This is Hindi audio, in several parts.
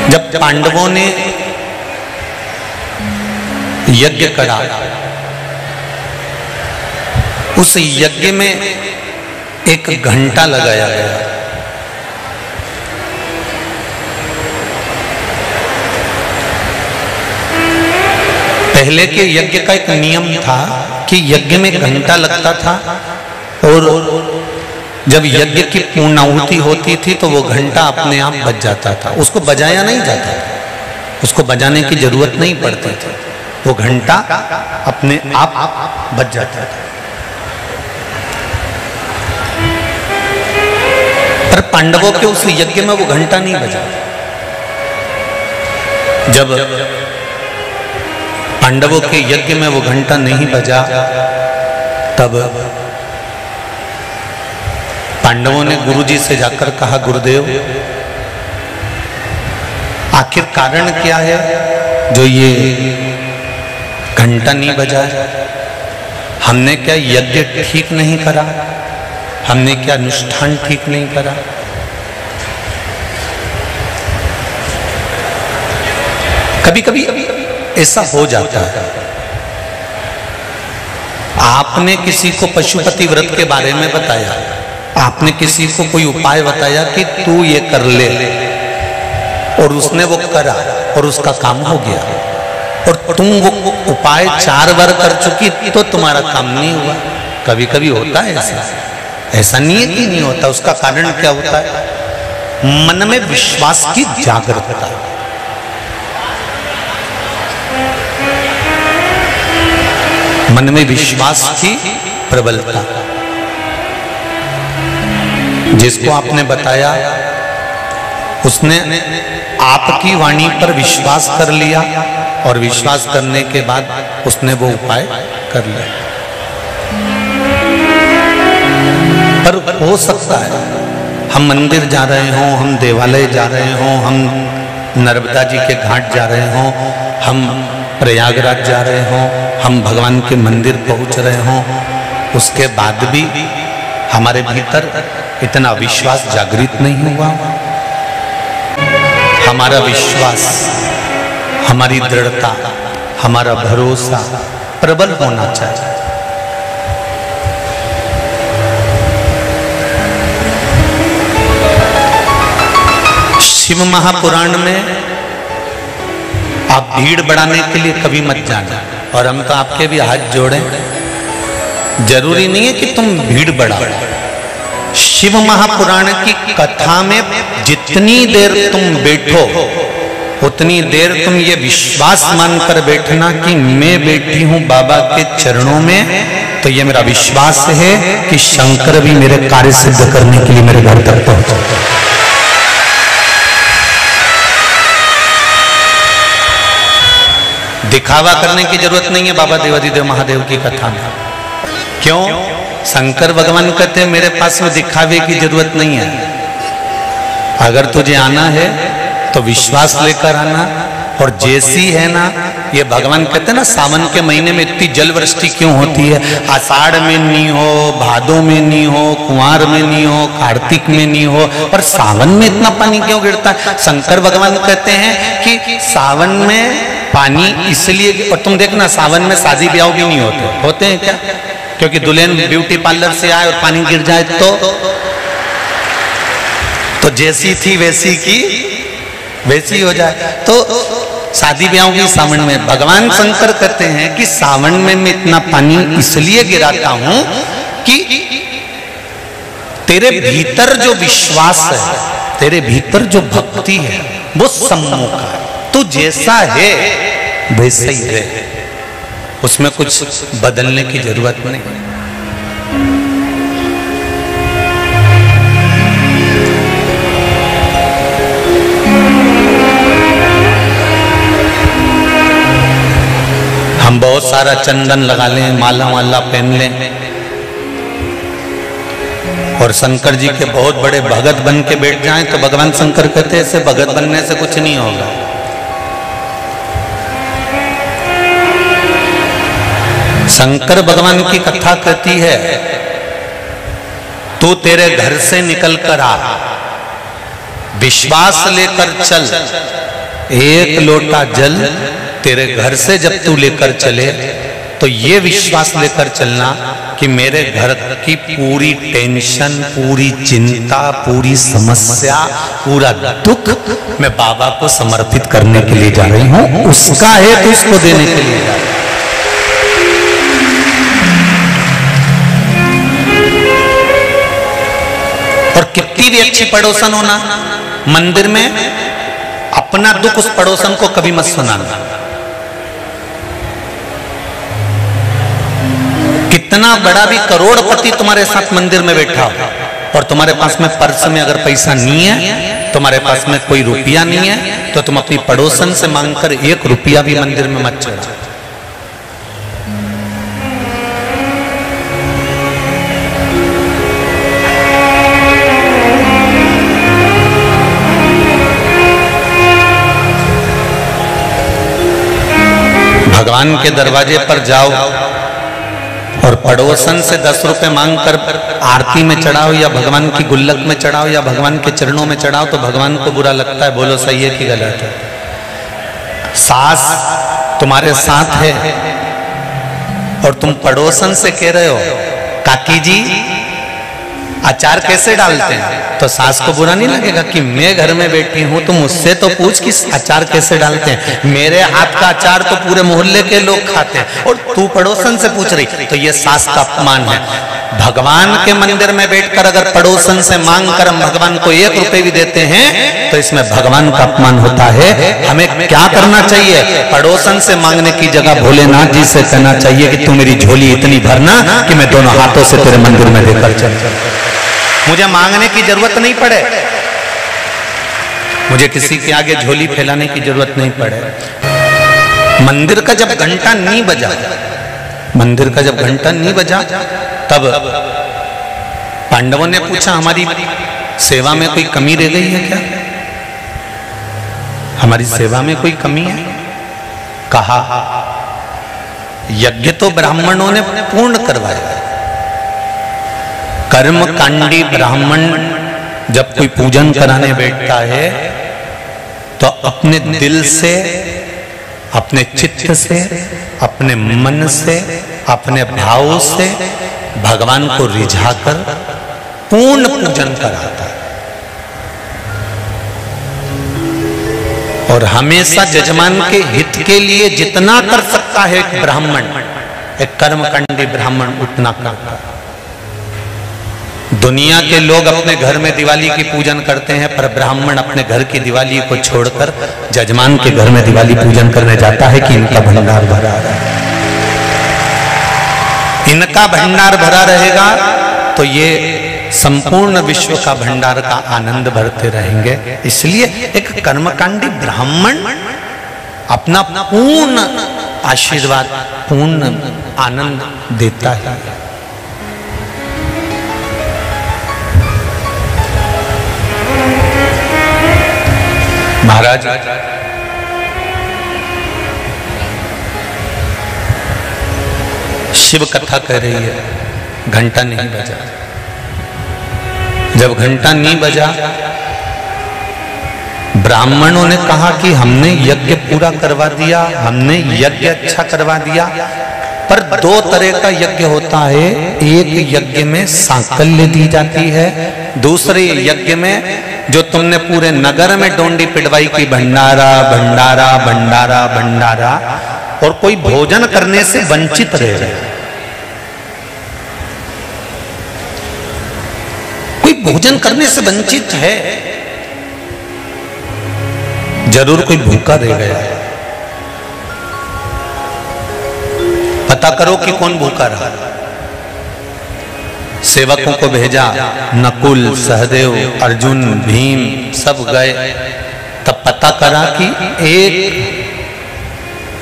जब पांडवों ने यज्ञ करा, उस यज्ञ में एक घंटा लगाया गया। पहले के यज्ञ का एक नियम था कि यज्ञ में घंटा लगता था, और जब यज्ञ की पूर्णाहुति होती थी तो वो घंटा अपने आप बज जाता था। उसको बजाया नहीं जाता था, उसको बजाने की जरूरत नहीं पड़ती थी, वो घंटा अपने आप बज जाता था। पर पांडवों के उस यज्ञ में वो घंटा नहीं बजा। जब पांडवों के यज्ञ में वो घंटा नहीं बजा, तब पांडवों ने गुरुजी से जाकर कहा, गुरुदेव आखिर कारण क्या है जो ये घंटा नहीं बजा? हमने क्या यज्ञ ठीक नहीं करा? हमने क्या अनुष्ठान ठीक नहीं करा? कभी कभी ऐसा हो जाता है। आपने किसी को पशुपति व्रत के बारे में बताया, आपने किसी को कोई उपाय बताया कि तू ये कर ले, और उसने वो करा और उसका काम हो गया, और तुम वो उपाय 4 बार कर चुकी तो तुम्हारा काम नहीं हुआ। कभी कभी होता है ऐसा, ऐसा नहीं है कि नहीं होता। उसका कारण क्या होता है? मन में विश्वास की जागरूकता। मन में विश्वास की प्रबलता। जिसको आपने बताया उसने आपकी वाणी पर विश्वास कर लिया, और विश्वास करने के बाद उसने वो उपाय कर लिया। पर हो सकता है हम मंदिर जा रहे हों, हम देवालय जा रहे हों, हम नर्मदा जी के घाट जा रहे हों, हम प्रयागराज जा रहे हों, हम भगवान के मंदिर पहुंच रहे हों, उसके बाद भी हमारे भीतर इतना विश्वास जागृत नहीं हुआ। हमारा विश्वास, हमारी दृढ़ता, हमारा भरोसा प्रबल होना चाहिए। शिव महापुराण में आप भीड़ बढ़ाने के लिए कभी मत जाना, और हम तो आपके भी हाथ जोड़ें, जरूरी नहीं है कि तुम भीड़ बढ़ाओ। शिव महापुराण की कथा में जितनी देर तुम बैठो, उतनी देर तुम ये विश्वास मानकर बैठना कि मैं बैठी हूं बाबा के चरणों में, तो ये मेरा विश्वास है कि शंकर भी मेरे कार्य सिद्ध करने के लिए मेरे घर तक पहुंचे। दिखावा करने की जरूरत नहीं है बाबा देवाधिदेव महादेव की कथा में। क्यों? शंकर भगवान कहते हैं मेरे पास में दिखावे की जरूरत नहीं है। अगर तुझे आना है तो विश्वास लेकर आना, और जैसी है ना, ये भगवान कहते हैं ना, सावन के महीने में इतनी जल वृष्टि क्यों होती है? आषाढ़ में नहीं हो, भादों में नहीं हो, कुंवार में नहीं हो, कार्तिक में नहीं हो, और सावन में इतना पानी क्यों गिरता है? शंकर भगवान कहते हैं कि सावन में पानी इसलिए, और तुम देखना सावन में शादी ब्याह भी नहीं होते हैं क्या? क्योंकि दुल्हन ब्यूटी पार्लर से आए और पानी गिर जाए तो जैसी थी वैसी की वैसी हो जाए। तो शादी ब्याह भी सावन में। भगवान शंकर कहते हैं कि सावन में मैं इतना पानी इसलिए गिराता हूं कि तेरे भीतर जो विश्वास है, तेरे भीतर जो भक्ति है, वो सम्मुख है। तू जैसा है वैसा ही है, उसमें कुछ बदलने की जरूरत नहीं। हम बहुत सारा चंदन लगा लें, माला वाला पहन लें, और शंकर जी के बहुत बड़े भगत बन के बैठ जाएं, तो भगवान शंकर कहते हैं ऐसे भगत बनने से कुछ नहीं होगा। शंकर भगवान की कथा कहती है, तू तेरे घर से निकल कर आ, विश्वास लेकर चल, एक लोटा जल तेरे घर से जब तू लेकर चले तो ये विश्वास लेकर चलना कि मेरे घर की पूरी टेंशन, पूरी चिंता, पूरी समस्या, पूरा दुख मैं बाबा को समर्पित करने के लिए जा रही हूं, उसका है तो उसको देने के लिए जा रही हूं। और कितनी भी अच्छी पड़ोसन होना, मंदिर में अपना दुख उस पड़ोसन को कभी मत सुनाना। कितना बड़ा भी करोड़पति तुम्हारे साथ मंदिर में बैठा हो और तुम्हारे पास में पर्स में अगर पैसा नहीं है, तुम्हारे पास में कोई रुपया नहीं है, तो तुम अपनी पड़ोसन से मांगकर 1 रुपया भी मंदिर में मत चढ़ाओ। भगवान के दरवाजे पर जाओ और पड़ोसन से 10 रुपए मांगकर आरती में चढ़ाओ या भगवान की गुल्लक में चढ़ाओ या भगवान के चरणों में चढ़ाओ तो भगवान को बुरा लगता है। बोलो सही है कि गलत है? सास तुम्हारे साथ है और तुम पड़ोसन से कह रहे हो काकी जी अचार कैसे डालते हैं, तो सास को बुरा नहीं लगेगा कि मैं घर में बैठी हूं, तुम मुझसे तो पूछ कि अचार कैसे डालते हैं। मेरे हाथ का अचार तो पूरे मोहल्ले के लोग खाते हैं और तू पड़ोसन से पूछ रही, तो ये सास का अपमान है। भगवान के मंदिर में बैठकर अगर पड़ोसन से मांग कर हम भगवान को 1 रुपए भी देते हैं तो इसमें भगवान का अपमान होता है। हमें क्या करना चाहिए? पड़ोसन से मांगने की जगह भोलेनाथ जी से कहना चाहिए कि तू मेरी झोली इतनी भरना कि मैं दोनों हाथों से तेरे मंदिर में देकर चल, मुझे मांगने की जरूरत नहीं पड़े, मुझे किसी के आगे झोली फैलाने की जरूरत नहीं पड़े। मंदिर का जब घंटा नहीं बजा, मंदिर का जब घंटा नहीं बजा तब पांडवों ने पूछा हमारी सेवा में कोई कमी रह गई है क्या? हमारी सेवा में कोई कमी है? कहा यज्ञ तो ब्राह्मणों ने पूर्ण करवाया। कर्मकांडी ब्राह्मण जब कोई पूजन कराने बैठता है तो अपने दिल से, अपने चित्त से, अपने मन से, अपने भाव से भगवान को रिझाकर पूर्ण पूजन कराता है। और हमेशा जजमान के हित के लिए जितना कर सकता है एक ब्राह्मण, एक कर्मकांडी ब्राह्मण उतना करता है। दुनिया के लोग अपने घर में दिवाली की पूजन करते हैं, पर ब्राह्मण अपने घर की दिवाली को छोड़कर जजमान के घर में दिवाली पूजन करने जाता है कि इनका भंडार भरा रहा है। इनका भंडार भरा रहेगा तो ये संपूर्ण विश्व का भंडार का आनंद भरते रहेंगे। इसलिए एक कर्मकांडी ब्राह्मण अपना पूर्ण आशीर्वाद, पूर्ण आनंद देता है। महाराज शिव कथा कह रही है, घंटा नहीं बजा। जब घंटा नहीं बजा, ब्राह्मणों ने कहा कि हमने यज्ञ पूरा करवा दिया, हमने यज्ञ अच्छा करवा दिया, पर 2 तरह का यज्ञ होता है। एक यज्ञ में सांकल्य दी जाती है, दूसरे यज्ञ में जो तुमने पूरे नगर में डोंडी पिटवाई की भंडारा भंडारा भंडारा भंडारा, और कोई भोजन करने से वंचित रह जाए, कोई भोजन करने से वंचित है, जरूर कोई भूखा रह गया है। पता करो कि कौन भूखा रहा। सेवकों को भेजा, नकुल, सहदेव, अर्जुन, भीम सब गए। तब पता करा कि एक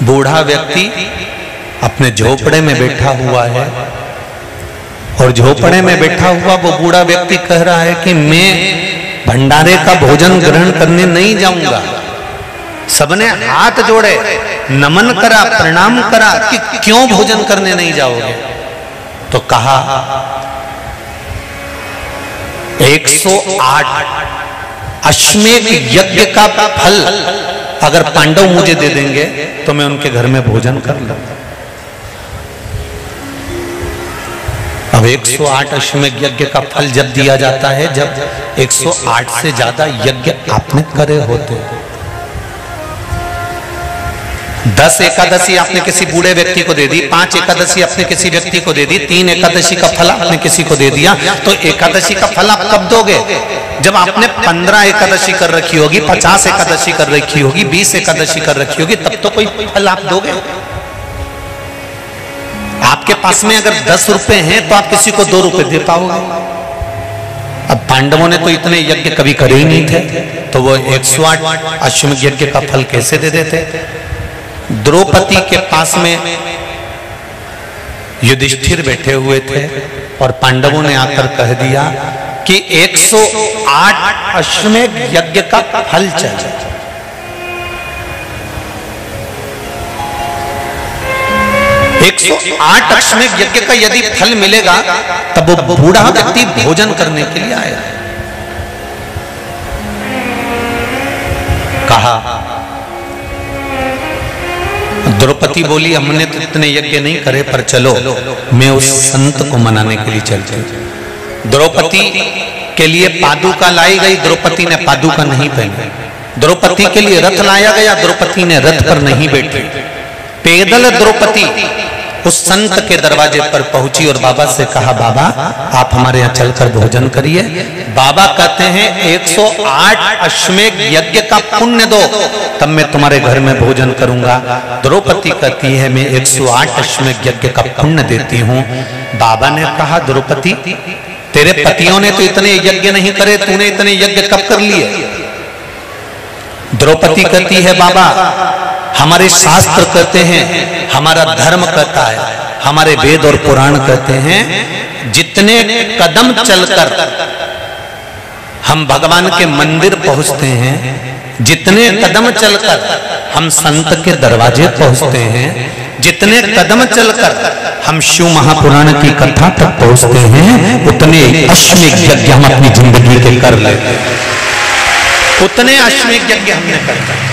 बूढ़ा व्यक्ति अपने झोपड़े में बैठा हुआ है, और झोपड़े में बैठा हुआ वो बूढ़ा व्यक्ति कह रहा है कि मैं भंडारे का भोजन ग्रहण करने नहीं जाऊंगा। सबने हाथ जोड़े, नमन करा, प्रणाम करा कि क्यों भोजन करने नहीं जाओगे? तो कहा 108 अश्वमेध यज्ञ का फल अगर पांडव मुझे दे देंगे तो मैं उनके घर में भोजन कर लूंगा। अब 108 अश्वमेध यज्ञ का फल जब दिया जाता है जब 108 से ज्यादा यज्ञ आपने करे होते। 10 एकादशी आपने किसी बूढ़े व्यक्ति को दे दी, 5 एकादशी आपने किसी व्यक्ति को दे दी, 3 एकादशी का फल आपने किसी को दे दिया, तो एकादशी का फल आप कब दोगे? जब आपने 15 एकादशी कर रखी होगी, 50 एकादशी कर रखी होगी, 20 एकादशी कर रखी होगी, तब तो कोई फल आप दोगे। आपके पास में अगर 10 रुपए हैं तो आप किसी को 2 रुपए दे पाओगे। अब पांडवों ने तो इतने यज्ञ कभी करे ही नहीं थे, तो वो 108 अश्वमेध यज्ञ का फल कैसे दे देते? द्रौपदी के पास में युधिष्ठिर बैठे हुए थे और पांडवों ने आकर कह दिया कि 108 अश्वमेध यज्ञ का फल चाहिए। 108 अश्वमेध यज्ञ का यदि फल मिलेगा तब वो बूढ़ा व्यक्ति भोजन करने के लिए आया। कहा, द्रौपदी बोली हमने तो इतने यज्ञ नहीं करे, पर चलो मैं उस संत को मनाने के लिए चलती हूं। द्रौपदी के लिए पादुका लाई गई, द्रौपदी ने पादुका नहीं पहनी। द्रौपदी के लिए रथ लाया गया, द्रौपदी ने रथ पर नहीं बैठी। पैदल द्रौपदी उस संत के दरवाजे पर पहुंची और बाबा से कहा, बाबा आप हमारे यहाँ चलकर भोजन करिए। बाबा कहते हैं 108 अश्वमेध यज्ञ का पुण्य दो, तब मैं तुम्हारे घर में भोजन करूंगा। द्रौपदी कहती है मैं 108 अश्वमेध यज्ञ का पुण्य देती हूँ। बाबा ने कहा, द्रौपदी तेरे पतियों ने तो इतने यज्ञ नहीं करे, तूने इतने यज्ञ कब कर लिए? द्रौपदी कहती है, बाबा हमारे शास्त्र कहते हैं, हमारा धर्म कहता है, हमारे वेद और पुराण कहते हैं, जितने कदम चलकर हम भगवान के मंदिर पहुंचते हैं, जितने कदम चलकर हम संत के दरवाजे पहुंचते हैं, जितने कदम चलकर हम शिव महापुराण की कथा तक पहुंचते हैं, उतने अश्वमेध यज्ञ हम अपनी जिंदगी के कर लेते हैं। उतने अश्वमेध यज्ञ हमने करते हैं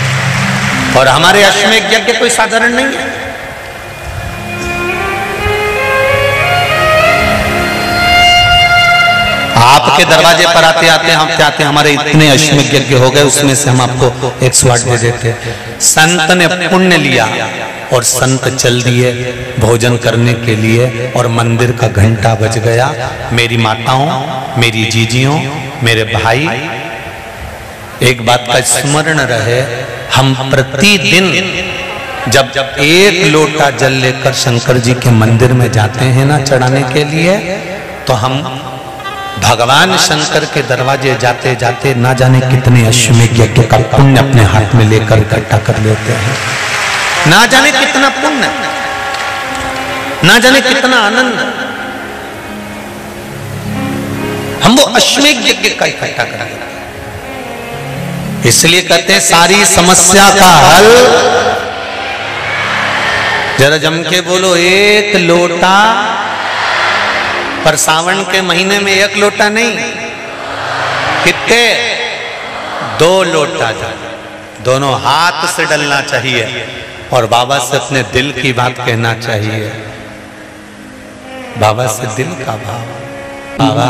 और हमारे अश्वमेध यज्ञ कोई साधारण नहीं है। आपके दरवाजे पर आते आते हमारे इतने अश्वमेध यज्ञ हो गए, उसमें से हम आपको 108 दे देते। संत ने पुण्य लिया और संत चल दिए भोजन करने के लिए और मंदिर का घंटा बज गया। मेरी माताओं, मेरी जीजियों, मेरे भाई, एक बात का स्मरण रहे, हम प्रतिदिन जब 1 लोटा जल लेकर शंकर जी के मंदिर में जाते हैं ना चढ़ाने के लिए, तो हम भगवान शंकर के दरवाजे जाते जाते ना जाने कितने अश्वमेध यज्ञ का पुण्य अपने हाथ में लेकर इकट्ठा कर लेते हैं। ना जाने कितना पुण्य, ना जाने कितना आनंद हम वो अश्वमेध यज्ञ का इकट्ठा कर लेते हैं। इसलिए कहते हैं सारी समस्या का हल, जरा जम के बोलो, 1 लोटा। पर सावन के महीने में 1 लोटा नहीं, कितने? 2 लोटा जल, दोनों हाथ से डलना चाहिए और बाबा से अपने दिल की बात कहना चाहिए। बाबा से दिल का भाव, बाबा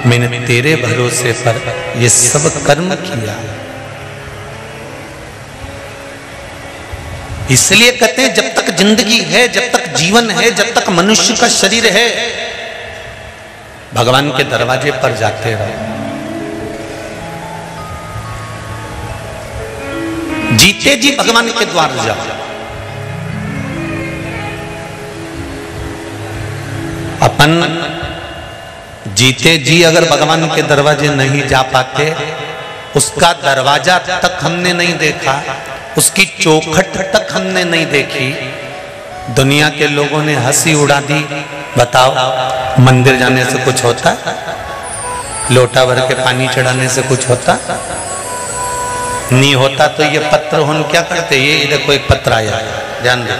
मैंने तेरे भरोसे पर ये सब कर्म किया। इसलिए कहते हैं जब तक जिंदगी है, जब तक जीवन है, जब तक मनुष्य का शरीर है, भगवान के दरवाजे पर जाते रहो। जीते जी भगवान के द्वार जाओ। अपन जीते जी अगर भगवान के दरवाजे नहीं जा पाते, उसका दरवाजा तक हमने नहीं देखा, उसकी चौखट तक हमने नहीं देखी, दुनिया के लोगों ने हंसी उड़ा दी। बताओ मंदिर जाने से कुछ होता? लोटा भर के पानी चढ़ाने से कुछ होता? नहीं होता। तो ये पत्र हम क्या करते? ये देखो एक पत्र आया, ध्यान दो।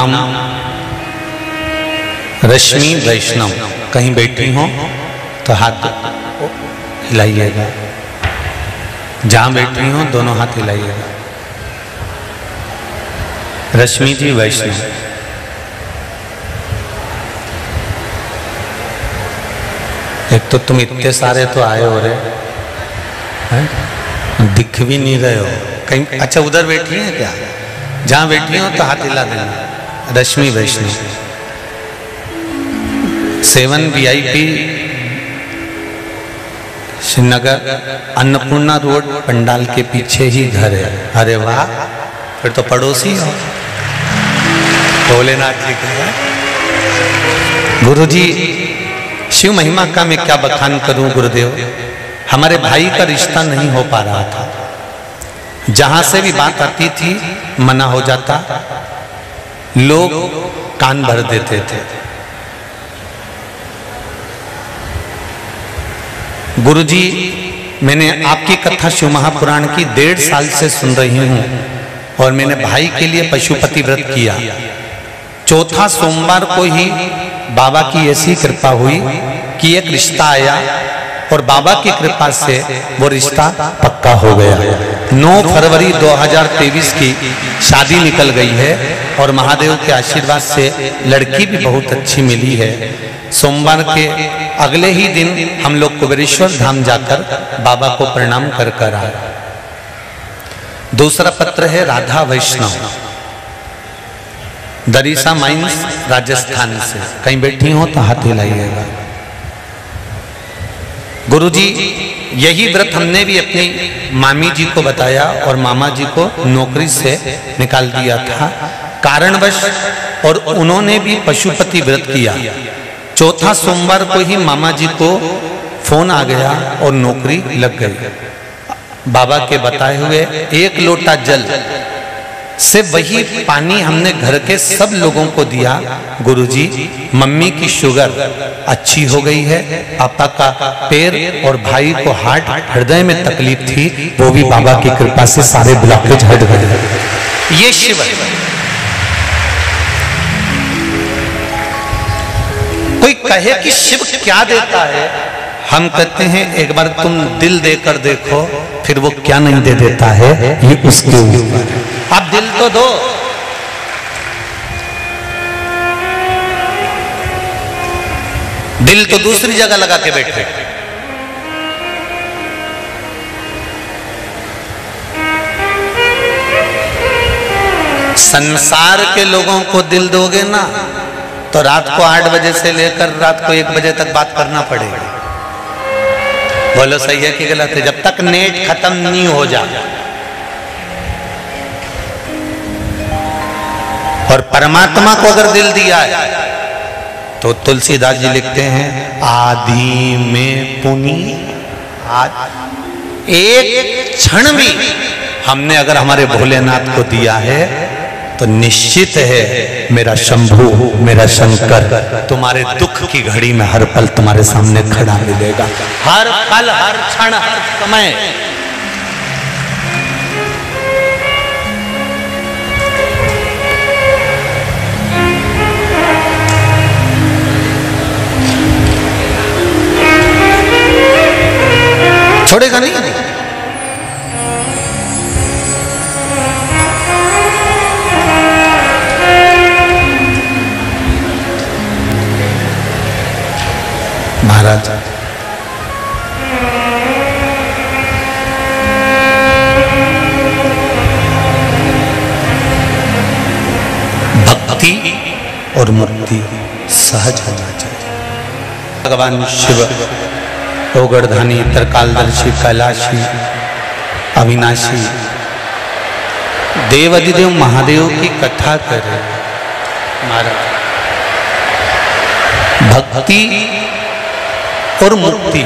नाम रश्मि वैष्णव। कहीं बैठी हो तो हाथ हिलाइएगा, जहां बैठी हो दोनों हाथ हिलाइएगा। रश्मि जी वैष्णव। एक तो तुम इतने सारे तो आए हो रहे हैं, दिख भी नहीं रहे हो कहीं। अच्छा उधर बैठी हैं क्या? जहां बैठी हो तो हाथ हिला देना। रश्मि वैष्णव। 7 VIP श्रीनगर अन्नपूर्णा रोड पंडाल के पीछे ही घर है। अरे वाह, फिर तो पड़ोसी हो। भोलेनाथ जी का गुरु जी। शिव महिमा का मैं क्या बखान करूं गुरुदेव। हमारे भाई का रिश्ता नहीं हो पा रहा था, जहां से भी बात आती थी मना हो जाता, लोग कान भर देते थे। गुरुजी, मैंने आपकी कथा शिव महापुराण की 1.5 साल से सुन रही हूं और मैंने भाई के लिए पशुपति व्रत किया। चौथा सोमवार को ही बाबा की ऐसी कृपा हुई कि एक रिश्ता आया और बाबा की कृपा से वो रिश्ता पक्का हो गया। 9 फरवरी 2023 की शादी निकल गई है और महादेव के आशीर्वाद से लड़की भी बहुत अच्छी मिली है। सोमवार के अगले ही दिन हम लोग कुबेरेश्वर धाम जाकर बाबा को प्रणाम कर कर आए। दूसरा पत्र है राधा वैष्णव, दरीसा माइंस राजस्थान से। कहीं बैठी हो तो हाथ हिलाइएगा। गुरुजी, यही व्रत हमने भी अपनी मामी जी को बताया और मामा जी को नौकरी से निकाल दिया था कारणवश, और उन्होंने भी पशुपति व्रत किया। चौथा सोमवार को ही मामा जी को फोन आ गया और नौकरी लग गई। बाबा के बताए हुए 1 लोटा जल से वही पानी हमने घर के सब लोगों को दिया। गुरुजी, मम्मी की शुगर अच्छी हो गई है, पापा का पैर और भाई को हार्ट हृदय में तकलीफ थी, वो भी बाबा की कृपा से सारे ब्लॉकेज हट गए। ये शिव है। कोई कहे कि शिव क्या देता है, हम कहते हैं एक बार तुम दिल देकर देखो, फिर वो क्या नहीं दे देता है ये उसके ऊपर। आप दिल तो दो। दिल तो दूसरी जगह लगा के बैठे। संसार के लोगों को दिल दोगे ना तो रात को 8 बजे से लेकर रात को 1 बजे तक बात करना पड़ेगा। बोलो सही है कि गलत है? जब तक नेट खत्म नहीं हो जाए। और परमात्मा को अगर दिल दिया है तो तुलसीदास जी लिखते हैं आदि में पुनि। एक क्षण भी हमने अगर हमारे भोलेनाथ को दिया है तो निश्चित है मेरा शंभू, मेरा शंकर तुम्हारे दुख की घड़ी में हर पल तुम्हारे सामने खड़ा मिलेगा। हर पल, हर क्षण, हर समय। छोड़ेगा नहीं। महाराज भक्ति और मुक्ति सहज होना चाहिए। भगवान शिव ओगरधानी, त्रिकालदर्शी, कैलाशी, अविनाशी देवाधिदेव महादेव की कथा करें। महाराज भक्ति और मुक्ति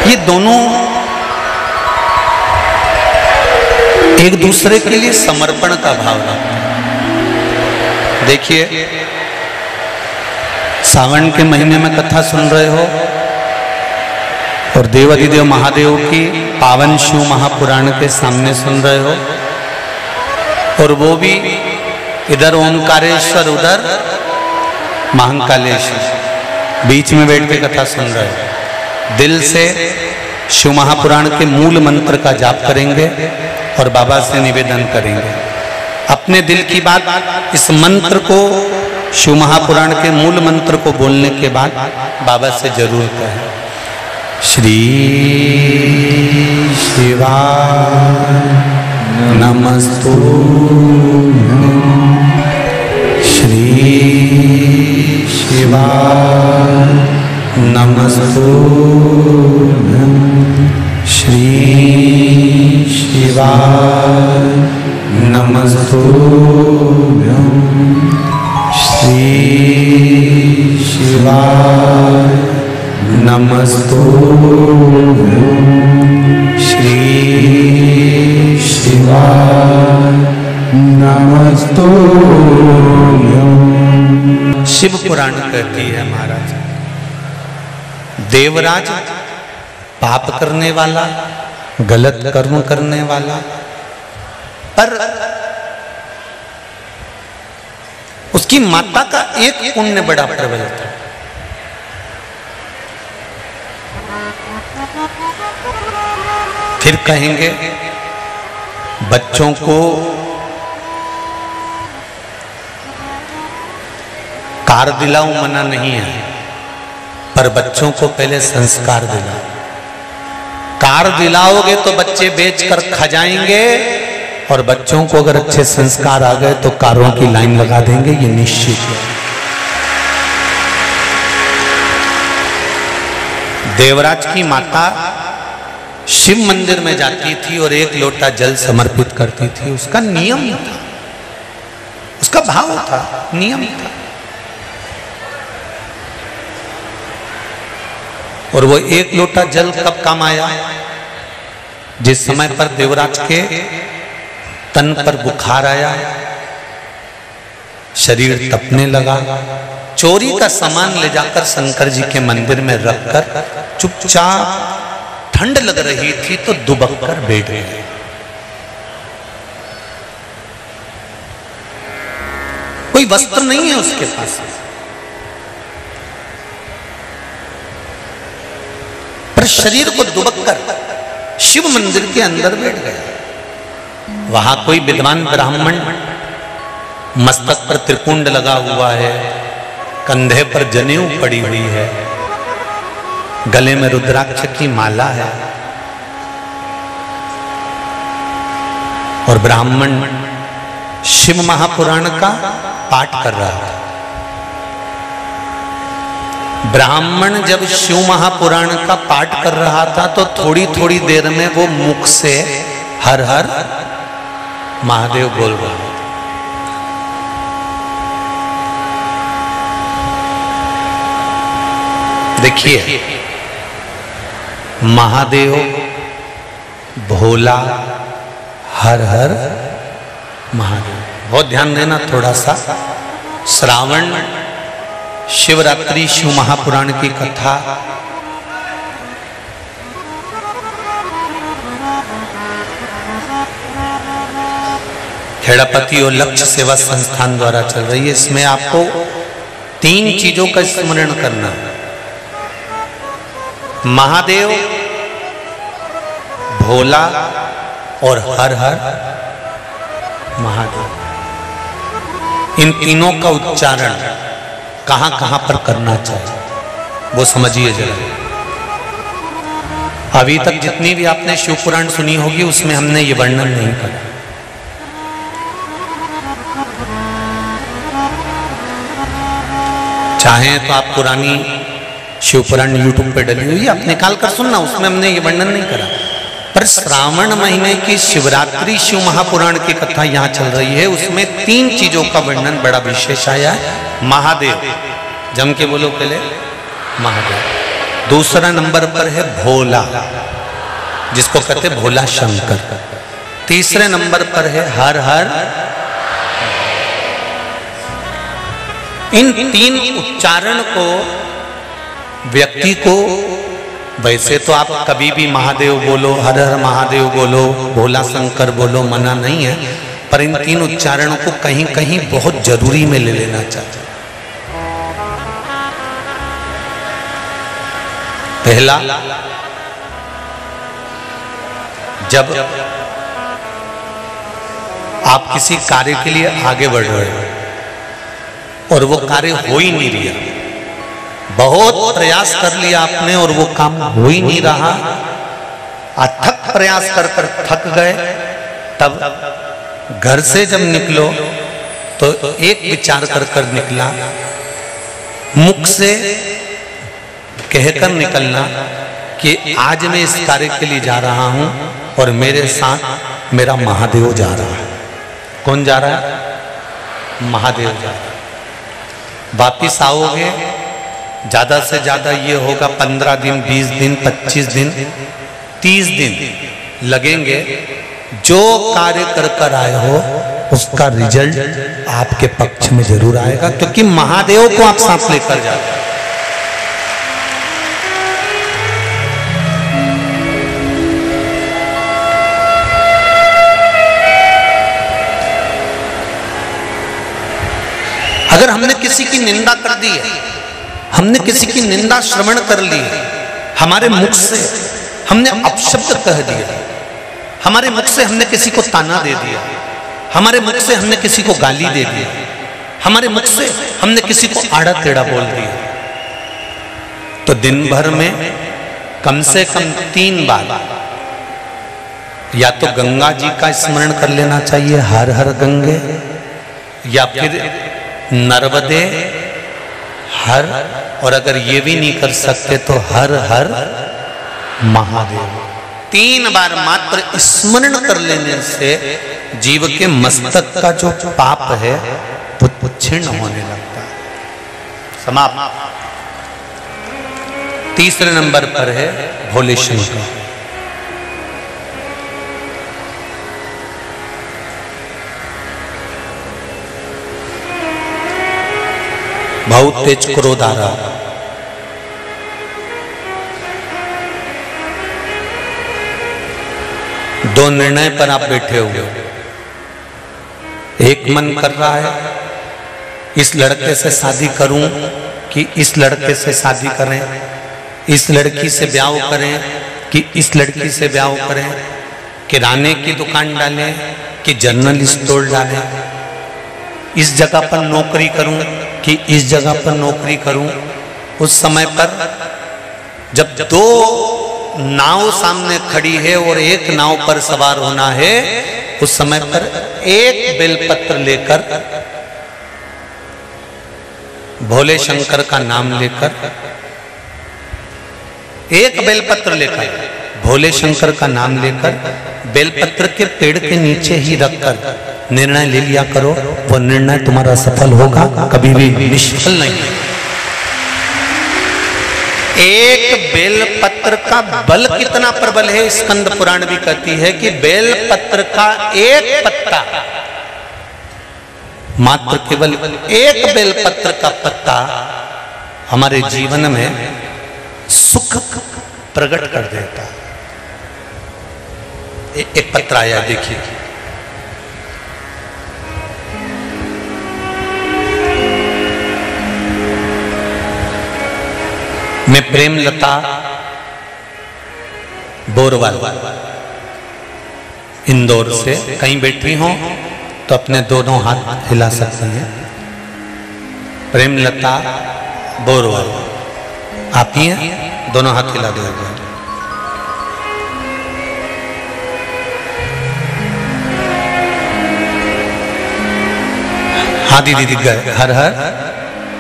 ये दोनों एक दूसरे के लिए समर्पण का भाव रखते हैं। देखिए, सावन के महीने में कथा सुन रहे हो और देवाधिदेव महादेव की पावन शिव महापुराण के सामने सुन रहे हो, और वो भी इधर ओंकारेश्वर, उधर महाकालेश्वर, बीच में बैठ के कथा सुन रहे हैं। दिल से शिव महापुराण के मूल मंत्र का जाप करेंगे और बाबा से निवेदन करेंगे। अपने दिल की बात इस मंत्र को, शिव महापुराण के मूल मंत्र को बोलने के बाद बाबा से जरूर कहें। श्री शिवाय नमस्तुभ्यं, श्री शिवाय नमस्तुभ्यं, श्री शिवाय नमस्तुभ्यं, श्री शिवाय नमस्तुभ्यं, श्री शिवाय नमस्तुभ्यं। शिव पुराण कहती है महाराज, देवराज पाप करने वाला, गलत कर्म करने वाला, पर उसकी माता का एक पुण्य बड़ा प्रबल था। फिर कहेंगे बच्चों को कार दिलाऊं मना नहीं है, पर बच्चों को पहले संस्कार दिलाओ। कार दिलाओगे तो बच्चे बेचकर खा जाएंगे, और बच्चों को अगर अच्छे संस्कार आ गए तो कारों की लाइन लगा देंगे, ये निश्चित है। देवराज की माता शिव मंदिर में जाती थी और एक लोटा जल समर्पित करती थी। उसका नियम था, उसका भाव था, नियम था। और वो एक लोटा जल कब काम आया? जिस समय पर देवराज के तन पर बुखार आया, शरीर तपने लगा, चोरी का सामान ले जाकर शंकर जी के मंदिर में रखकर चुपचाप, ठंड लग रही थी तो दुबक कर बैठ गए। कोई वस्त्र नहीं है उसके पास, पर शरीर को दुबक कर शिव मंदिर के अंदर बैठ गया। वहां कोई विद्वान ब्राह्मण, मस्तक पर त्रिपुंड लगा हुआ है, कंधे पर जनेऊ पड़ी हुई है, गले में रुद्राक्ष की माला है, और ब्राह्मण शिव महापुराण का पाठ कर रहा था। ब्राह्मण जब शिव महापुराण का पाठ कर रहा था तो थोड़ी थोड़ी देर में वो मुख से हर हर महादेव बोल रहा था। देखिए, महादेव, भोला, हर हर महादेव। बहुत ध्यान देना थोड़ा सा। श्रावण शिवरात्रि शिव महापुराण की कथा खेड़ापति और लक्ष्य सेवा संस्थान द्वारा चल रही है। इसमें आपको 3 चीजों का स्मरण करना है। महादेव, भोला और हर हर महादेव। इन तीनों का उच्चारण कहां कहां पर करना चाहिए वो समझिए जरा। अभी तक जितनी भी आपने शिव पुराण सुनी होगी उसमें हमने ये वर्णन नहीं करा। चाहे तो आप पुरानी शिव पुराण यूट्यूब पे डली हुई आप निकाल कर सुनना, उसमें हमने ये वर्णन नहीं करा। पर श्रावण महीने की शिवरात्रि शिव महापुराण की कथा यहाँ चल रही है, उसमें 3 चीजों का वर्णन बड़ा विशेष आया है। महादेव, जम के बोलो पहले, महादेव। दूसरा नंबर पर है भोला, जिसको कहते भोला शंकर। तीसरे नंबर पर है हर हर। इन 3 उच्चारण को व्यक्ति को, वैसे तो आप कभी भी महादेव बोलो, हर हर महादेव बोलो, भोला शंकर बोलो, मना नहीं है, पर इन 3 उच्चारणों को कहीं कहीं बहुत जरूरी में ले लेना चाहिए। पहला, जब आप किसी कार्य के लिए आगे बढ़ रहे हो और वो कार्य हो ही नहीं रहा, बहुत प्रयास कर लिया आपने और वो काम हो ही नहीं रहा, अथक प्रयास कर कर थक गए, तब घर से जब निकलो तो एक विचार कर कर निकला, मुख से कहकर निकलना कि आज मैं इस कार्य के लिए जा रहा हूं और मेरे साथ मेरा महादेव जा रहा है। कौन जा रहा है? महादेव जा रहा है। वापिस आओगे, ज्यादा से ज्यादा ये होगा 15 दिन, 20 दिन, 25 दिन, 30 दिन लगेंगे। जो कार्य कर कर आए हो उसका रिजल्ट आपके पक्ष में जरूर आएगा, क्योंकि महादेव को आप साथ लेकर जाते हैं। अगर हमने किसी की निंदा कर दी है, हमने किसी की निंदा श्रवण कर ली है, हमारे मुख से हमने अपशब्द कह दिया, हमारे मुख से हमने किसी को ताना दे दिया, हमारे मुख से हमने किसी को गाली दे दी, हमारे मुख से हमने किसी को आड़ा टेढ़ा बोल दिया, तो दिन भर में कम से कम 3 बार या तो गंगा जी का स्मरण कर लेना चाहिए, हर हर गंगे, या फिर नर्मदे हर, और अगर ये भी नहीं कर सकते तो हर हर महादेव। 3 बार मात्र स्मरण कर लेने से जीव के मस्तक का जो पाप है वो क्षीण होने लगता है। समाप्त। तीसरे नंबर पर है भोले शंकर। बहुत तेज क्रोध आ रहा, दो निर्णय पर आप बैठे हुए, एक मन कर रहा है इस लड़के से शादी करूं कि इस लड़के से शादी करें, इस लड़की से ब्याह करें कि इस लड़की से ब्याह करें, किराने की दुकान डालें कि जनरल स्टोर डालें, इस जगह पर नौकरी करूं कि इस जगह पर नौकरी करूं। उस समय पर जब 2 नाव सामने खड़ी है और एक नाव पर सवार होना है, उस समय पर एक बेलपत्र लेकर, भोले शंकर का नाम लेकर, एक बेलपत्र लेकर, भोले शंकर का नाम लेकर, बेलपत्र के पेड़ के नीचे ही रखकर निर्णय ले लिया करो, वो निर्णय तुम्हारा सफल होगा, कभी भी निष्फल नहीं। एक बेलपत्र का बल कितना प्रबल है, स्कंद पुराण भी कहती है कि बेलपत्र का एक पत्ता, मात्र केवल एक बेलपत्र का पत्ता हमारे जीवन में सुख प्रकट कर देता है। एक पत्र आया, देखिए, मैं प्रेमलता बोरवाल इंदौर से, कहीं बैठी हो तो अपने दोनों हाथ हिला सकते हैं। प्रेमलता बोरवाल आप ही हैं, दोनों हाथ हिला दो। हाँ दीदी दिख गए। हर हर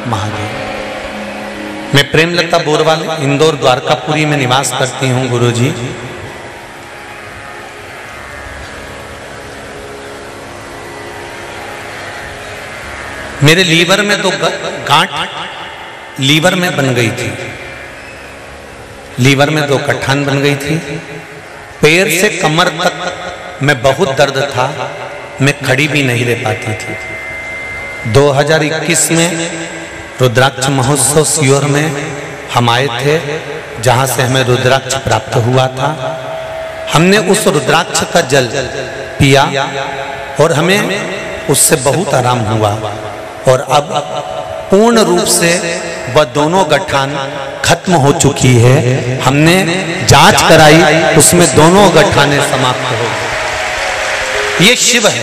महादेव। मैं प्रेमलता बोरवाल इंदौर द्वारकापुरी में निवास करती हूँ गुरुजी। मेरे लीवर में तो गांठ लीवर में बन गई थी, लीवर में 2 गठान बन गई थी। पैर से कमर तक में बहुत दर्द था, मैं खड़ी भी नहीं रह पाती थी। 2021 में रुद्राक्ष महोत्सव सीहोर में हम आए थे, जहां से हमें रुद्राक्ष प्राप्त हुआ था। हमने उस रुद्राक्ष का जल पिया और हमें उससे बहुत आराम हुआ। और अब पूर्ण रूप से वह दोनों गठान खत्म हो चुकी है। हमने जांच कराई, उसमें दोनों गठाने समाप्त हो गई। ये शिव है।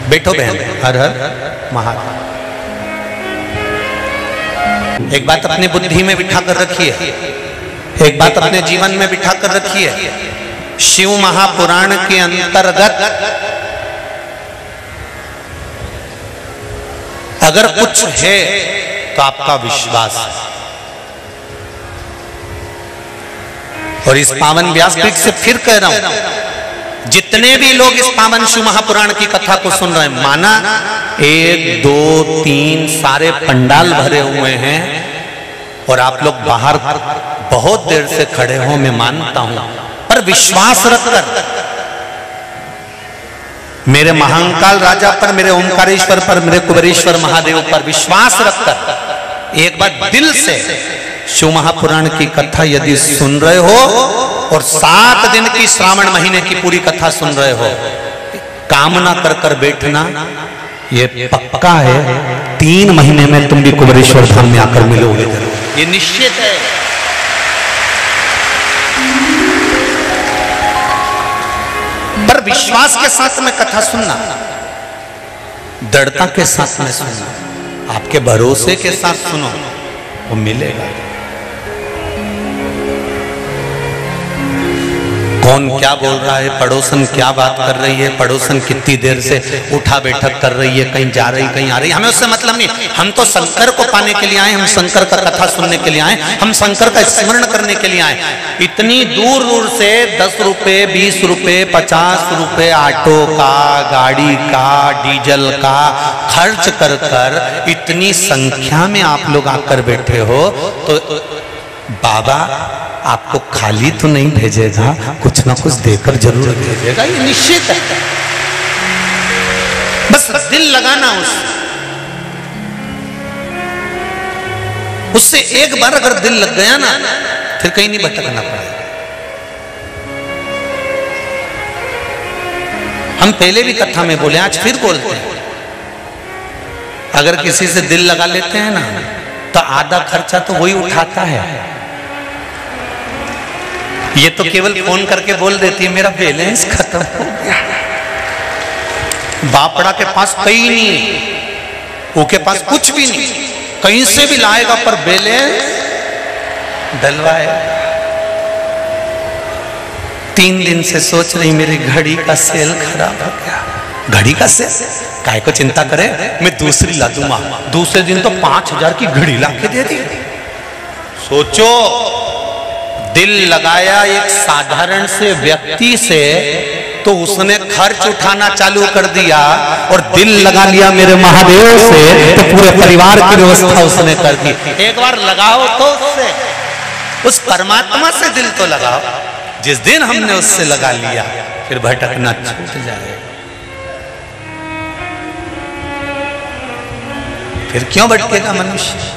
बैठो बहन, हर हर महादेव। एक बात अपनी बुद्धि में बिठा कर रखिए, एक बात अपने जीवन में बिठा कर रखिए। शिव महापुराण के अंतर्गत अगर कुछ है तो आपका विश्वास। और इस पावन व्यासपीठ से फिर कह रहा हूं, जितने भी लोग इस पावन शिव महापुराण की कथा को सुन रहे हैं, माना 1 2 3 सारे पंडाल भरे हुए हैं और आप लोग बाहर बहुत देर से खड़े हो, मैं मानता हूं, पर विश्वास रखकर मेरे महाकाल राजा पर, मेरे ओंकारेश्वर पर, मेरे कुबेरेश्वर महादेव पर विश्वास रखकर एक बार दिल से शिव महापुराण की कथा यदि सुन रहे हो और 7 दिन की श्रावण महीने की पूरी कथा सुन रहे हो, कामना कर कर बैठना, ये पक्का है 3 महीने में तुम भी कुबेरेश्वर धाम में आकर मिलोगे, ये निश्चित है। पर विश्वास के साथ में कथा सुनना, दृढ़ता के साथ में सुनना, आपके भरोसे के साथ सुनो, वो मिलेगा। कौन क्या बोल रहा है, पड़ोसन क्या बात कर रही है, पड़ोसन कितनी देर से उठा बैठक कर रही है, कहीं जा रही कहीं आ रही, हमें उससे मतलब नहीं। हम तो शंकर को पाने के लिए आए, हम शंकर का कथा सुनने के लिए आए, हम शंकर का स्मरण करने के लिए आए। इतनी दूर दूर से 10 रुपए 20 रुपए 50 रुपए ऑटो का, गाड़ी का, डीजल का खर्च कर कर इतनी संख्या में आप लोग आकर बैठे हो, तो बाबा आपको खाली तो नहीं भेजेगा, कुछ ना कुछ देकर जरूर भेजेगा, ये निश्चित है। बस दिल लगाना उससे एक बार अगर दिल लग गया ना, फिर कहीं नहीं भटकना पड़ेगा। हम पहले भी कथा में बोले, आज फिर बोलते हैं, अगर किसी से दिल लगा लेते हैं ना, तो आधा खर्चा तो वही उठाता है। ये तो केवल फोन करके बोल देती है मेरा बैलेंस खत्म हो गया। बापड़ा के पास कहीं नहीं, वो के पास कुछ भी नहीं, कहीं से भी लाएगा पर बैलेंस डलवाएगा। 3 दिन से सोच रही मेरी घड़ी का सेल खराब हो गया। घड़ी का सेल काय को चिंता करे, मैं दूसरी ला दूंगा। दूसरे दिन तो 5000 की घड़ी ला के दे दी। सोचो, दिल लगाया एक साधारण से व्यक्ति से, तो उसने खर्च उठाना चालू कर दिया, और दिल लगा लिया मेरे महादेव से, तो पूरे परिवार की व्यवस्था उसने कर दी। एक बार लगाओ तो उससे, उस परमात्मा से दिल तो लगाओ। जिस दिन हमने उससे लगा लिया, फिर भटकना छूट जाएगा। फिर क्यों भटकेगा मनुष्य?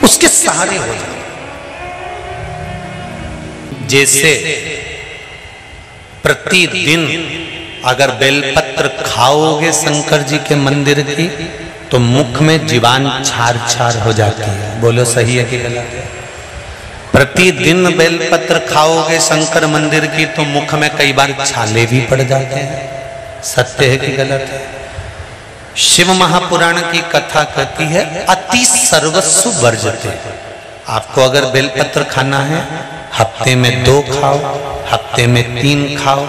उसके सहारे हो जाओ। जैसे प्रतिदिन अगर बेलपत्र खाओगे शंकर जी के मंदिर की, तो मुख में जीवान छार छार हो जाती है। बोलो सही है कि गलत है? प्रतिदिन बेलपत्र खाओगे शंकर मंदिर की, तो मुख में कई बार छाले भी पड़ जाते हैं। सत्य है कि गलत है? शिव महापुराण की कथा कहती है, अति सर्वस्व वर्जते। आपको अगर बेलपत्र खाना है, हफ्ते में 2 खाओ, हफ्ते में 3 खाओ।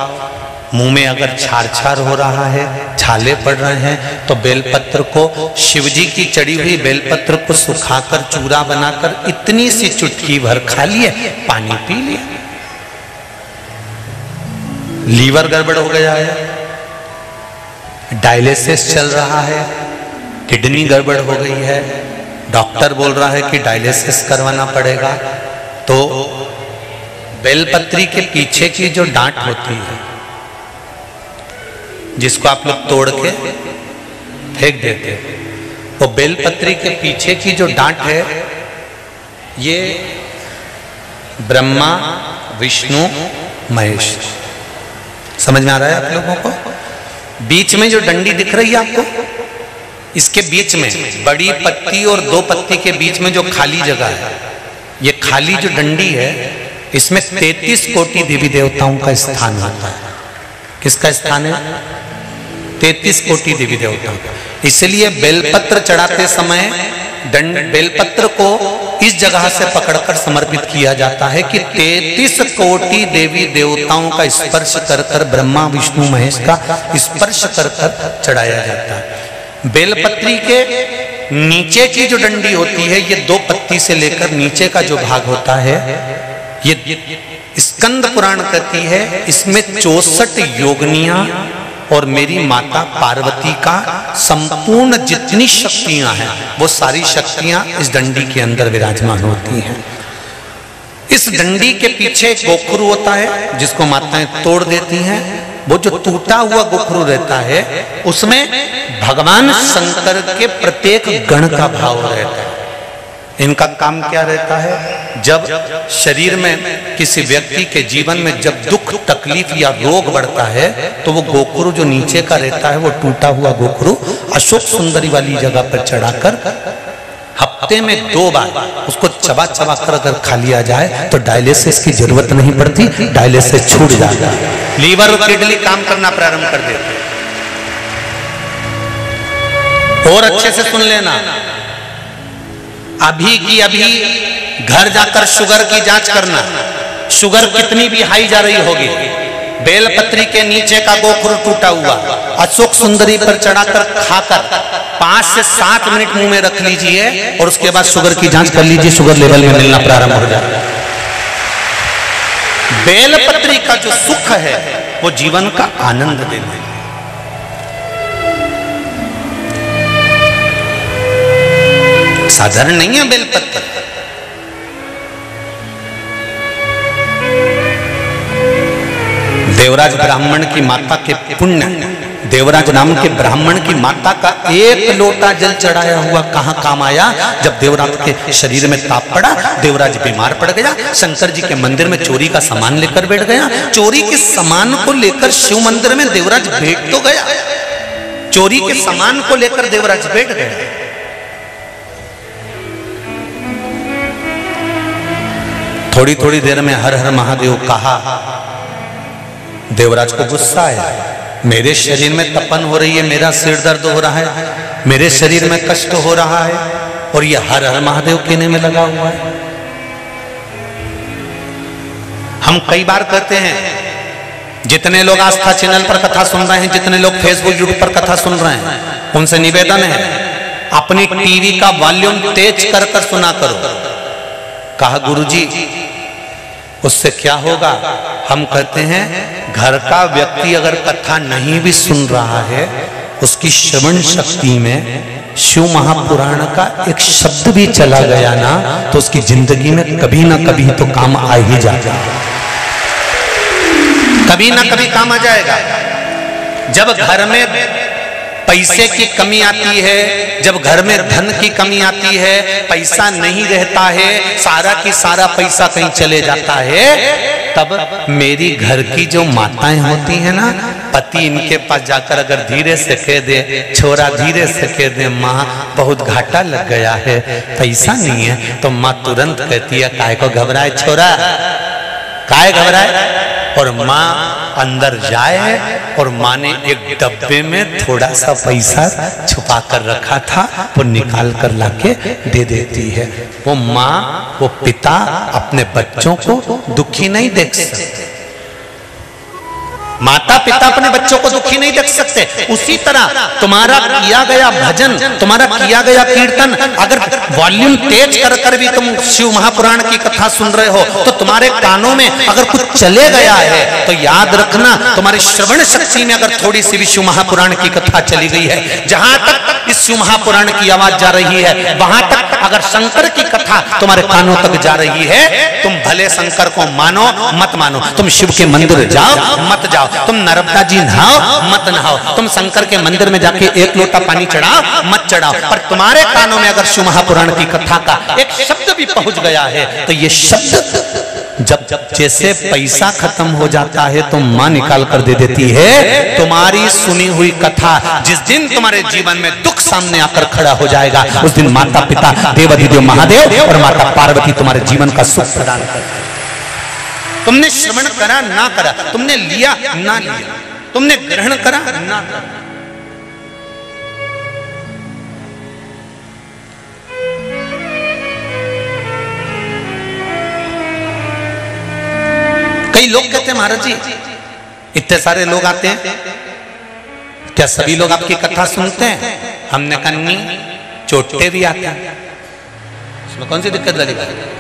मुंह में अगर छार छार हो रहा है, छाले पड़ रहे हैं, तो बेलपत्र को, शिव जी की चढ़ी हुई बेलपत्र को सुखाकर चूरा बनाकर इतनी सी चुटकी भर खा लिए, पानी पी लिया। लीवर गड़बड़ हो गया है, डायलिसिस चल रहा है, किडनी गड़बड़ हो गई है, डॉक्टर बोल रहा है कि डायलिसिस करवाना पड़ेगा, तो बेलपत्री के पीछे की जो डांट होती है, जिसको आप लोग तोड़ के फेंक देते हैं, तो बेलपत्री के पीछे की जो डांट है, ब्रह्मा विष्णु महेश। समझ में आ रहा है आप लोगों को? बीच में जो डंडी दिख रही है आपको, इसके बीच में बड़ी पत्ती और दो पत्ती के बीच में जो खाली जगह है, ये खाली जो डंडी है, इसमें 33 कोटि देवी देवताओं का स्थान होता है। किसका स्थान है? 33 कोटि देवी देवताओं का। इसलिए बेलपत्र चढ़ाते समय बेलपत्र को इस जगह से पकड़कर समर्पित किया जाता है कि 33 कोटि देवी देवताओं का स्पर्श कर कर, ब्रह्मा विष्णु महेश का स्पर्श कर कर चढ़ाया जाता है। बेलपत्री के नीचे की जो डंडी होती है, ये दो पत्ती से लेकर नीचे का जो भाग होता है, ये स्कंद पुराण कहती है, इसमें 64 योगनियां और मेरी माता पार्वती का संपूर्ण जितनी शक्तियां हैं, वो सारी शक्तियां इस डंडी के अंदर विराजमान होती हैं। इस डंडी के पीछे एक गोखरू होता है जिसको माताएं तोड़ देती हैं। वो जो टूटा हुआ गोखरू रहता है, उसमें भगवान शंकर के प्रत्येक गण का भाव रहता है। इनका काम क्या रहता है? जब शरीर में किसी व्यक्ति के जीवन में जब दुख तकलीफ या रोग बढ़ता है, तो वो गोखरू जो नीचे का रहता है, वो टूटा हुआ गोखरू अशोक सुंदरी वाली जगह पर चढ़ाकर हफ्ते में 2 बार उसको चबा चबा कर अगर खा लिया जाए तो डायलिसिस की जरूरत नहीं पड़ती, डायलिसिस छूट जाता है, लीवर और किडनी काम करना प्रारंभ कर देते हैं। और अच्छे से सुन लेना, अभी की अभी घर जाकर शुगर की जांच करना। शुगर कितनी भी हाई जा रही होगी, बेलपत्री के नीचे का गोखरू टूटा हुआ अशोक सुंदरी पर चढ़ाकर खाकर 5 से 7 मिनट मुंह में रख लीजिए और उसके बाद शुगर की जांच कर लीजिए, शुगर लेवल में मिलना प्रारंभ हो जाएगा। बेलपत्री का जो सुख है वो जीवन का आनंद देता है। साधारण नहीं है बेलपत्र। देवराज ब्राह्मण की माता के पुण्य, देवराज नाम के ब्राह्मण की माता का 1 लोटा जल चढ़ाया हुआ कहां काम आया? जब देवराज के शरीर में ताप पड़ा, देवराज बीमार पड़ गया, शंकर जी के मंदिर में चोरी का सामान लेकर बैठ गया। चोरी के सामान को लेकर शिव मंदिर में देवराज बैठ तो गया, चोरी के सामान को लेकर देवराज बैठ गया। थोड़ी थोड़ी देर में हर हर महादेव कहा। देवराज को गुस्सा आया, मेरे शरीर में तपन हो रही है, मेरा सिर दर्द हो रहा है, मेरे शरीर में कष्ट हो रहा है, और ये हर हर महादेव कहने में लगा हुआ है। हम कई बार कहते हैं, जितने लोग आस्था चैनल पर कथा सुन रहे हैं, जितने लोग फेसबुक यूट्यूब पर कथा सुन रहे हैं, उनसे निवेदन है अपनी टीवी का वॉल्यूम तेज कर कर सुना करो। कहा गुरुजी उससे क्या होगा? हम कहते हैं घर का व्यक्ति अगर कथा नहीं भी सुन रहा है, उसकी श्रवण शक्ति में शिव महापुराण का एक शब्द भी चला गया ना, तो उसकी जिंदगी में कभी ना कभी तो काम आ ही जाएगा, कभी ना कभी काम आ जाएगा। जब घर में पैसे की कमी आती है, जब घर में धन की कमी आती है, पैसा नहीं रहता है, सारा की सारा पैसा कहीं चले जाता है, तब मेरी घर की जो माताएं होती हैं ना, पति इनके पास जाकर अगर धीरे से कह दे, छोरा धीरे से कह दे, माँ बहुत घाटा लग गया है, पैसा नहीं है, तो माँ तुरंत कहती है काय को घबराए छोरा, काय घबराए। और माँ अंदर जाए और माँ ने एक डब्बे में थोड़ा सा पैसा छुपा कर रखा था, वो निकाल कर लाके दे देती है। वो माँ, वो पिता अपने बच्चों को दुखी नहीं देख सकते, माता पिता अपने बच्चों को दुखी नहीं देख सकते। उसी तरह तुम्हारा किया गया भजन, तुम्हारा किया गया कीर्तन, अगर वॉल्यूम तेज कर कर भी तुम शिव महापुराण की कथा सुन रहे हो, तो तुम्हारे कानों में अगर कुछ चले गया है तो याद रखना, तुम्हारी श्रवण शक्ति में अगर थोड़ी सी भी शिव महापुराण की कथा चली गई है, जहां तक इस शिव महापुराण की आवाज जा रही है, वहां तक अगर शंकर की कथा तुम्हारे कानों तक जा रही है, तुम भले शंकर को मानो मत मानो, तुम शिव के मंदिर जाओ मत जाओ, जाओ। तुम नर्मदा जी नहाओ मत नहाओ, तुम शंकर के मंदिर में जाके एक लोटा पानी चढ़ाओ मत चढ़ाओ, पर तुम्हारे कानों में अगर शिव महापुराण की कथा का एक शब्द भी पहुंच गया है तो ये शब्द जब जैसे पैसा खत्म हो जाता है तो मां निकाल कर दे देती है। तुम्हारी सुनी हुई कथा जिस दिन तुम्हारे जीवन में दुख सामने आकर खड़ा हो जाएगा, उस दिन माता पिता देवाधिदेव महादेव और माता पार्वती तुम्हारे जीवन का सुख प्रदान करेंगे। तुमने श्रवण करा ना करा, तुमने लिया ना लिया, तुमने ग्रहण करा ना करा, कई लोग कहते हैं महाराज जी इतने सारे लोग आते हैं, क्या सभी लोग आपकी कथा सुनते हैं? हमने कहा नहीं, चोटे भी आते हैं, इसमें कौन सी दिक्कत वाली बात है?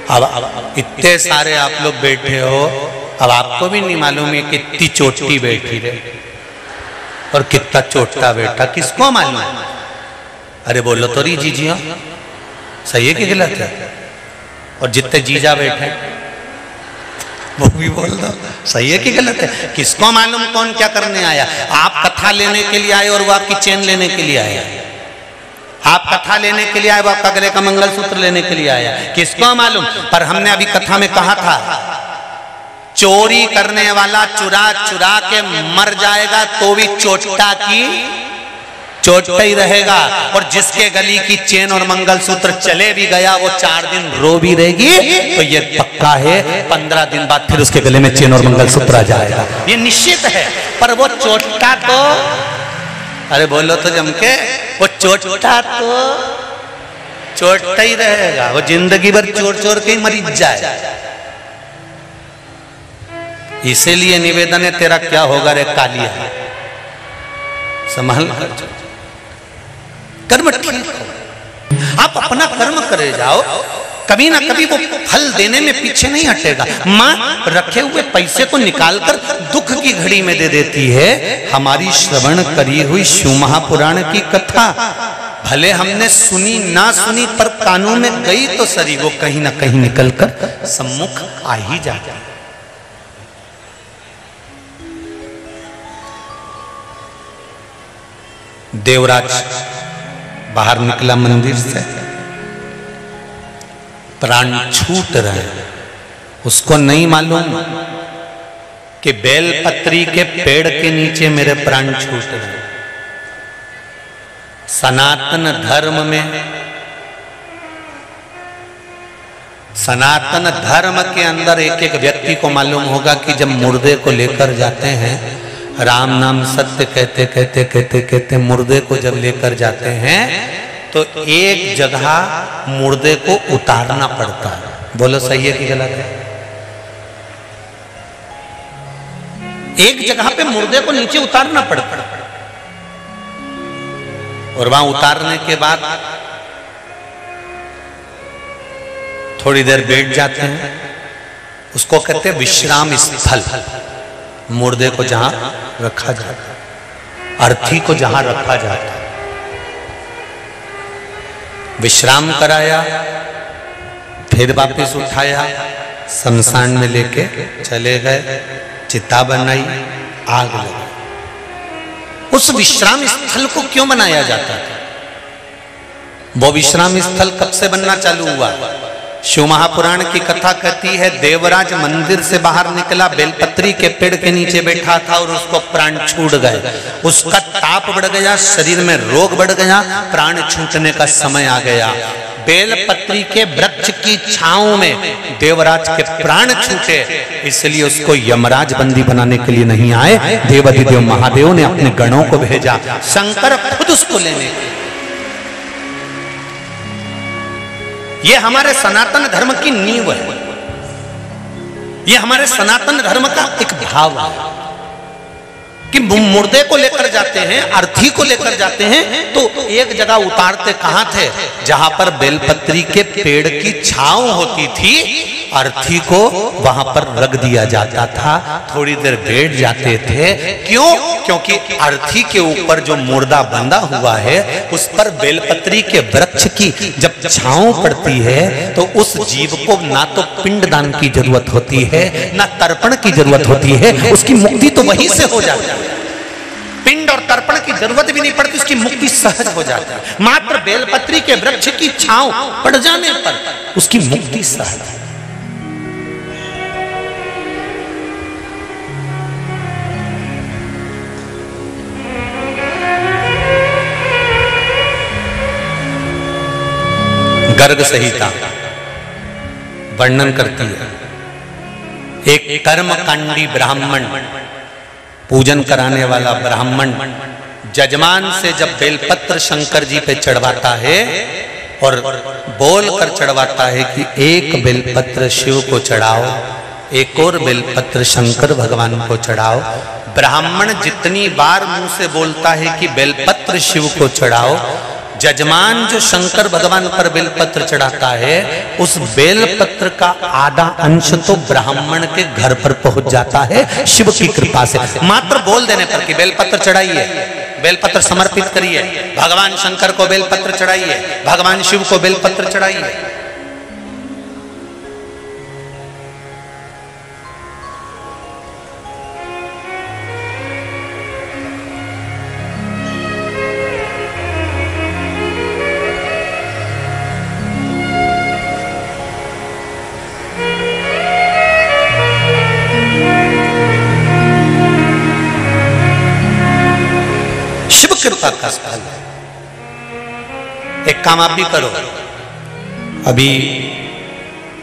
अब इतने सारे आप लोग बैठे हो, अब आपको भी नहीं मालूम है कितनी चोटी बैठी रहे और कितना चोटा बैठा, किसको मालूम है? अरे बोलो तो रही जीजी, सही है कि गलत है? और जितने जीजा बैठे वो भी बोल दो, सही है कि गलत है? किसको मालूम कौन क्या करने आया? आप कथा लेने के लिए आए और वो आपकी चेन लेने के लिए आया, आप कथा लेने के लिए आए, वो आपका गले का मंगलसूत्र लेने के लिए आया, किसको मालूम? पर हमने अभी कथा में कहा था, चोरी करने वाला चुरा चुरा के मर जाएगा तो भी चोटा की चोटा ही रहेगा, और जिसके गली की चेन और मंगलसूत्र चले भी गया वो 4 दिन रो भी रहेगी, तो ये पक्का है 15 दिन बाद फिर उसके गले में चेन और मंगलसूत्र आ जाएगा, ये निश्चित है। पर वो चोटा तो, अरे बोलो तो जम के, वो चोटा तो चोटा ही रहेगा, वो जिंदगी भर चोर चोर के ही मरीज जाए। इसीलिए निवेदन है, तेरा क्या होगा रे कालिया, संभाल कर्म ठीक हो, आप अपना कर्म करे जाओ, कभी ना कभी वो फल देने में पीछे नहीं हटेगा। माँ रखे हुए पैसे को निकालकर दुख की घड़ी में दे देती है। हमारी श्रवण करी हुई शिव महापुराण की कथा भले हमने सुनी ना सुनी, पर कानों में गई तो सरी, वो कहीं ना कहीं निकलकर सम्मुख आ ही जाती। देवराज बाहर निकला मंदिर से, प्राण छूट रहे, उसको नहीं मालूम कि बेलपत्री के पेड़ के नीचे मेरे प्राण छूट रहे। सनातन धर्म में, सनातन धर्म के अंदर एक एक व्यक्ति को मालूम होगा कि जब मुर्दे को लेकर जाते हैं, राम नाम सत्य कहते कहते कहते कहते मुर्दे को जब लेकर जाते हैं तो एक जगह मुर्दे को उतारना पड़ता है। बोलो सही है कि गलत है? एक जगह पे मुर्दे को नीचे उतारना पड़ता है, और वहां उतारने के बाद थोड़ी देर बैठ जाते हैं, उसको कहते हैं विश्राम स्थल। मुर्दे को जहां रखा जाता, अर्थी को जहां रखा जाता, विश्राम कराया, फिर वापस उठाया, शमशान में लेके चले गए, चिता बनाई, आग लगी। उस विश्राम स्थल को क्यों बनाया जाता था? वो विश्राम स्थल कब से बनना चालू हुआ? शिव महापुराण की कथा कहती है, देवराज मंदिर से बाहर निकला, बेलपत्री के पेड़ के नीचे बैठा था और उसको प्राण छूट गए। उसका ताप बढ़ गया, शरीर में रोग बढ़ गया, प्राण छूटने का समय आ गया। बेलपत्री के वृक्ष की छांव में देवराज के प्राण छूटे, इसलिए उसको यमराज बंदी बनाने के लिए नहीं आए, देवाधिदेव महादेव ने अपने गणों को भेजा, शंकर खुद उसको लेने के। ये हमारे सनातन धर्म की नींव है, ये हमारे सनातन धर्म का एक भाव है कि मुर्दे को लेकर जाते हैं, अर्थी को लेकर जाते हैं, तो एक जगह उतारते कहां थे? जहां पर बेलपत्री के पेड़ की छांव होती थी, अर्थी को वहां पर रख दिया जाता था, थोड़ी देर बैठ जाते थे। क्यों? क्योंकि अर्थी के ऊपर जो मुर्दा बंधा हुआ है उस पर बेलपत्री के वृक्ष की जब छांव पड़ती है तो उस जीव को ना तो पिंडदान की जरूरत होती है ना तर्पण की जरूरत होती है, उसकी मुक्ति तो वहीं से हो जाती है। पिंड और तर्पण की जरूरत भी नहीं पड़ती, उसकी मुक्ति सहज हो जाती है। मात्र बेलपत्री के वृक्ष की छांव पड़ जाने पर उसकी मुक्ति सहज है। गर्ग संहिता वर्णन करती है, एक कर्मकांडी ब्राह्मण, पूजन कराने वाला ब्राह्मण जजमान से जब बेलपत्र शंकर जी पे चढ़वाता है और बोल कर चढ़वाता है कि एक बेलपत्र शिव को चढ़ाओ, एक और बेलपत्र शंकर भगवान को चढ़ाओ। ब्राह्मण जितनी बार मुंह से बोलता है कि बेलपत्र शिव को चढ़ाओ, जजमान जो शंकर भगवान पर बेलपत्र चढ़ाता है उस बेलपत्र का आधा अंश तो ब्राह्मण के घर पर पहुंच जाता है शिव की कृपा से। मात्र बोल देने पर कि बेलपत्र चढ़ाइए, बेलपत्र समर्पित करिए, भगवान शंकर को बेलपत्र चढ़ाइए, भगवान शिव को बेलपत्र चढ़ाइए। कृपा का फल है। एक काम आप भी करो, अभी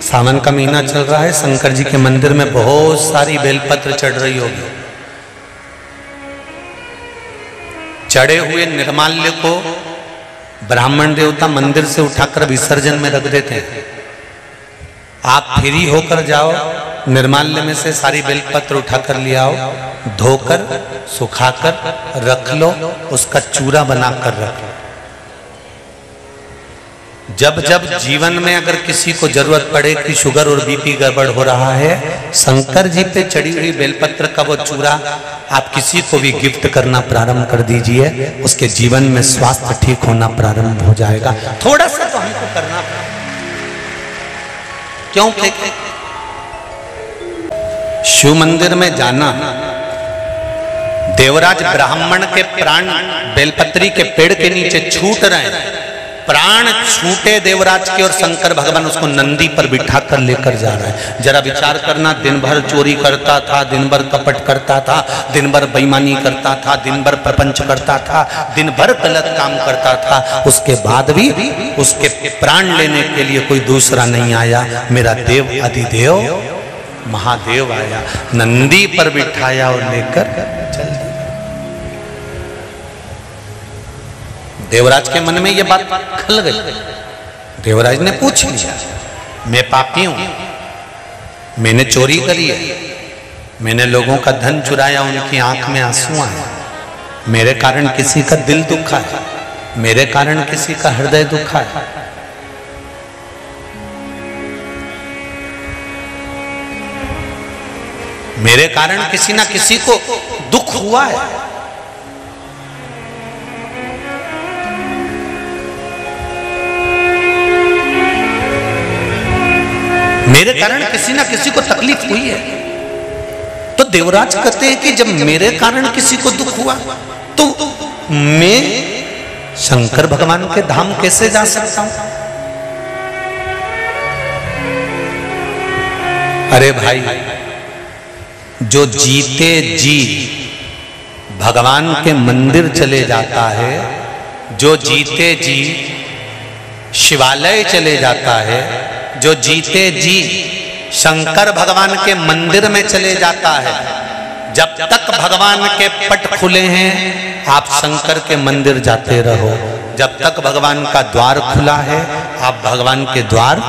सावन का महीना चल रहा है, शंकर जी के मंदिर में बहुत सारी बेलपत्र चढ़ रही होगी। चढ़े हुए निर्माल्य को ब्राह्मण देवता मंदिर से उठाकर विसर्जन में रख देते हैं। आप फ्री होकर जाओ, निर्माल्य में से सारी बेलपत्र उठाकर ले आओ, धोकर सुखाकर रख लो, उसका चूरा बनाकर रख लो। जब जब जीवन में अगर किसी को जरूरत पड़े कि शुगर और बीपी गड़बड़ हो रहा है, शंकर जी पे चढ़ी हुई बेलपत्र का वो चूरा आप किसी को भी गिफ्ट करना प्रारंभ कर दीजिए, उसके जीवन में स्वास्थ्य ठीक होना प्रारंभ हो जाएगा। थोड़ा सा तो हमको करना पड़ेगा। क्यों? शिव मंदिर में जाना, देवराज ब्राह्मण के प्राण बेलपत्री के पेड़ के नीचे छूट रहे हैं, प्राण छूटे देवराज के और शंकर भगवान उसको नंदी पर बिठा कर लेकर जा रहे हैं। जरा विचार करना, दिन भर चोरी करता था, दिन भर कपट करता था, दिन भर बेईमानी करता था, दिन भर प्रपंच करता था, दिन भर गलत काम करता था, उसके बाद भी उसके प्राण लेने के लिए कोई दूसरा नहीं आया। मेरा देव अधिदेव महादेव आया, नंदी पर बिठाया और लेकर चल दिया। देवराज के मन में यह बात खल गई। देवराज ने पूछ लिया, मैं पापी हूं, मैंने चोरी करी है, मैंने लोगों का धन चुराया, उनकी आंख में आंसू आए, मेरे कारण किसी का दिल दुखा है, मेरे कारण किसी का हृदय दुखा है। मेरे कारण किसी ना किसी को दुख हुआ है। मेरे कारण किसी ना किसी को तकलीफ हुई है। तो देवराज कहते हैं कि जब मेरे कारण किसी को दुख हुआ तो मैं शंकर भगवान के धाम कैसे जा सकता हूं? अरे भाई, जो जीते जी भगवान के मंदिर चले जाता है, जो जीते जी शिवालय चले जाता है, जो जीते जी शंकर भगवान के मंदिर में चले जाता है, जब तक भगवान के पट खुले हैं आप शंकर के मंदिर जाते रहो। जब तक भगवान का द्वार खुला है आप भगवान के द्वार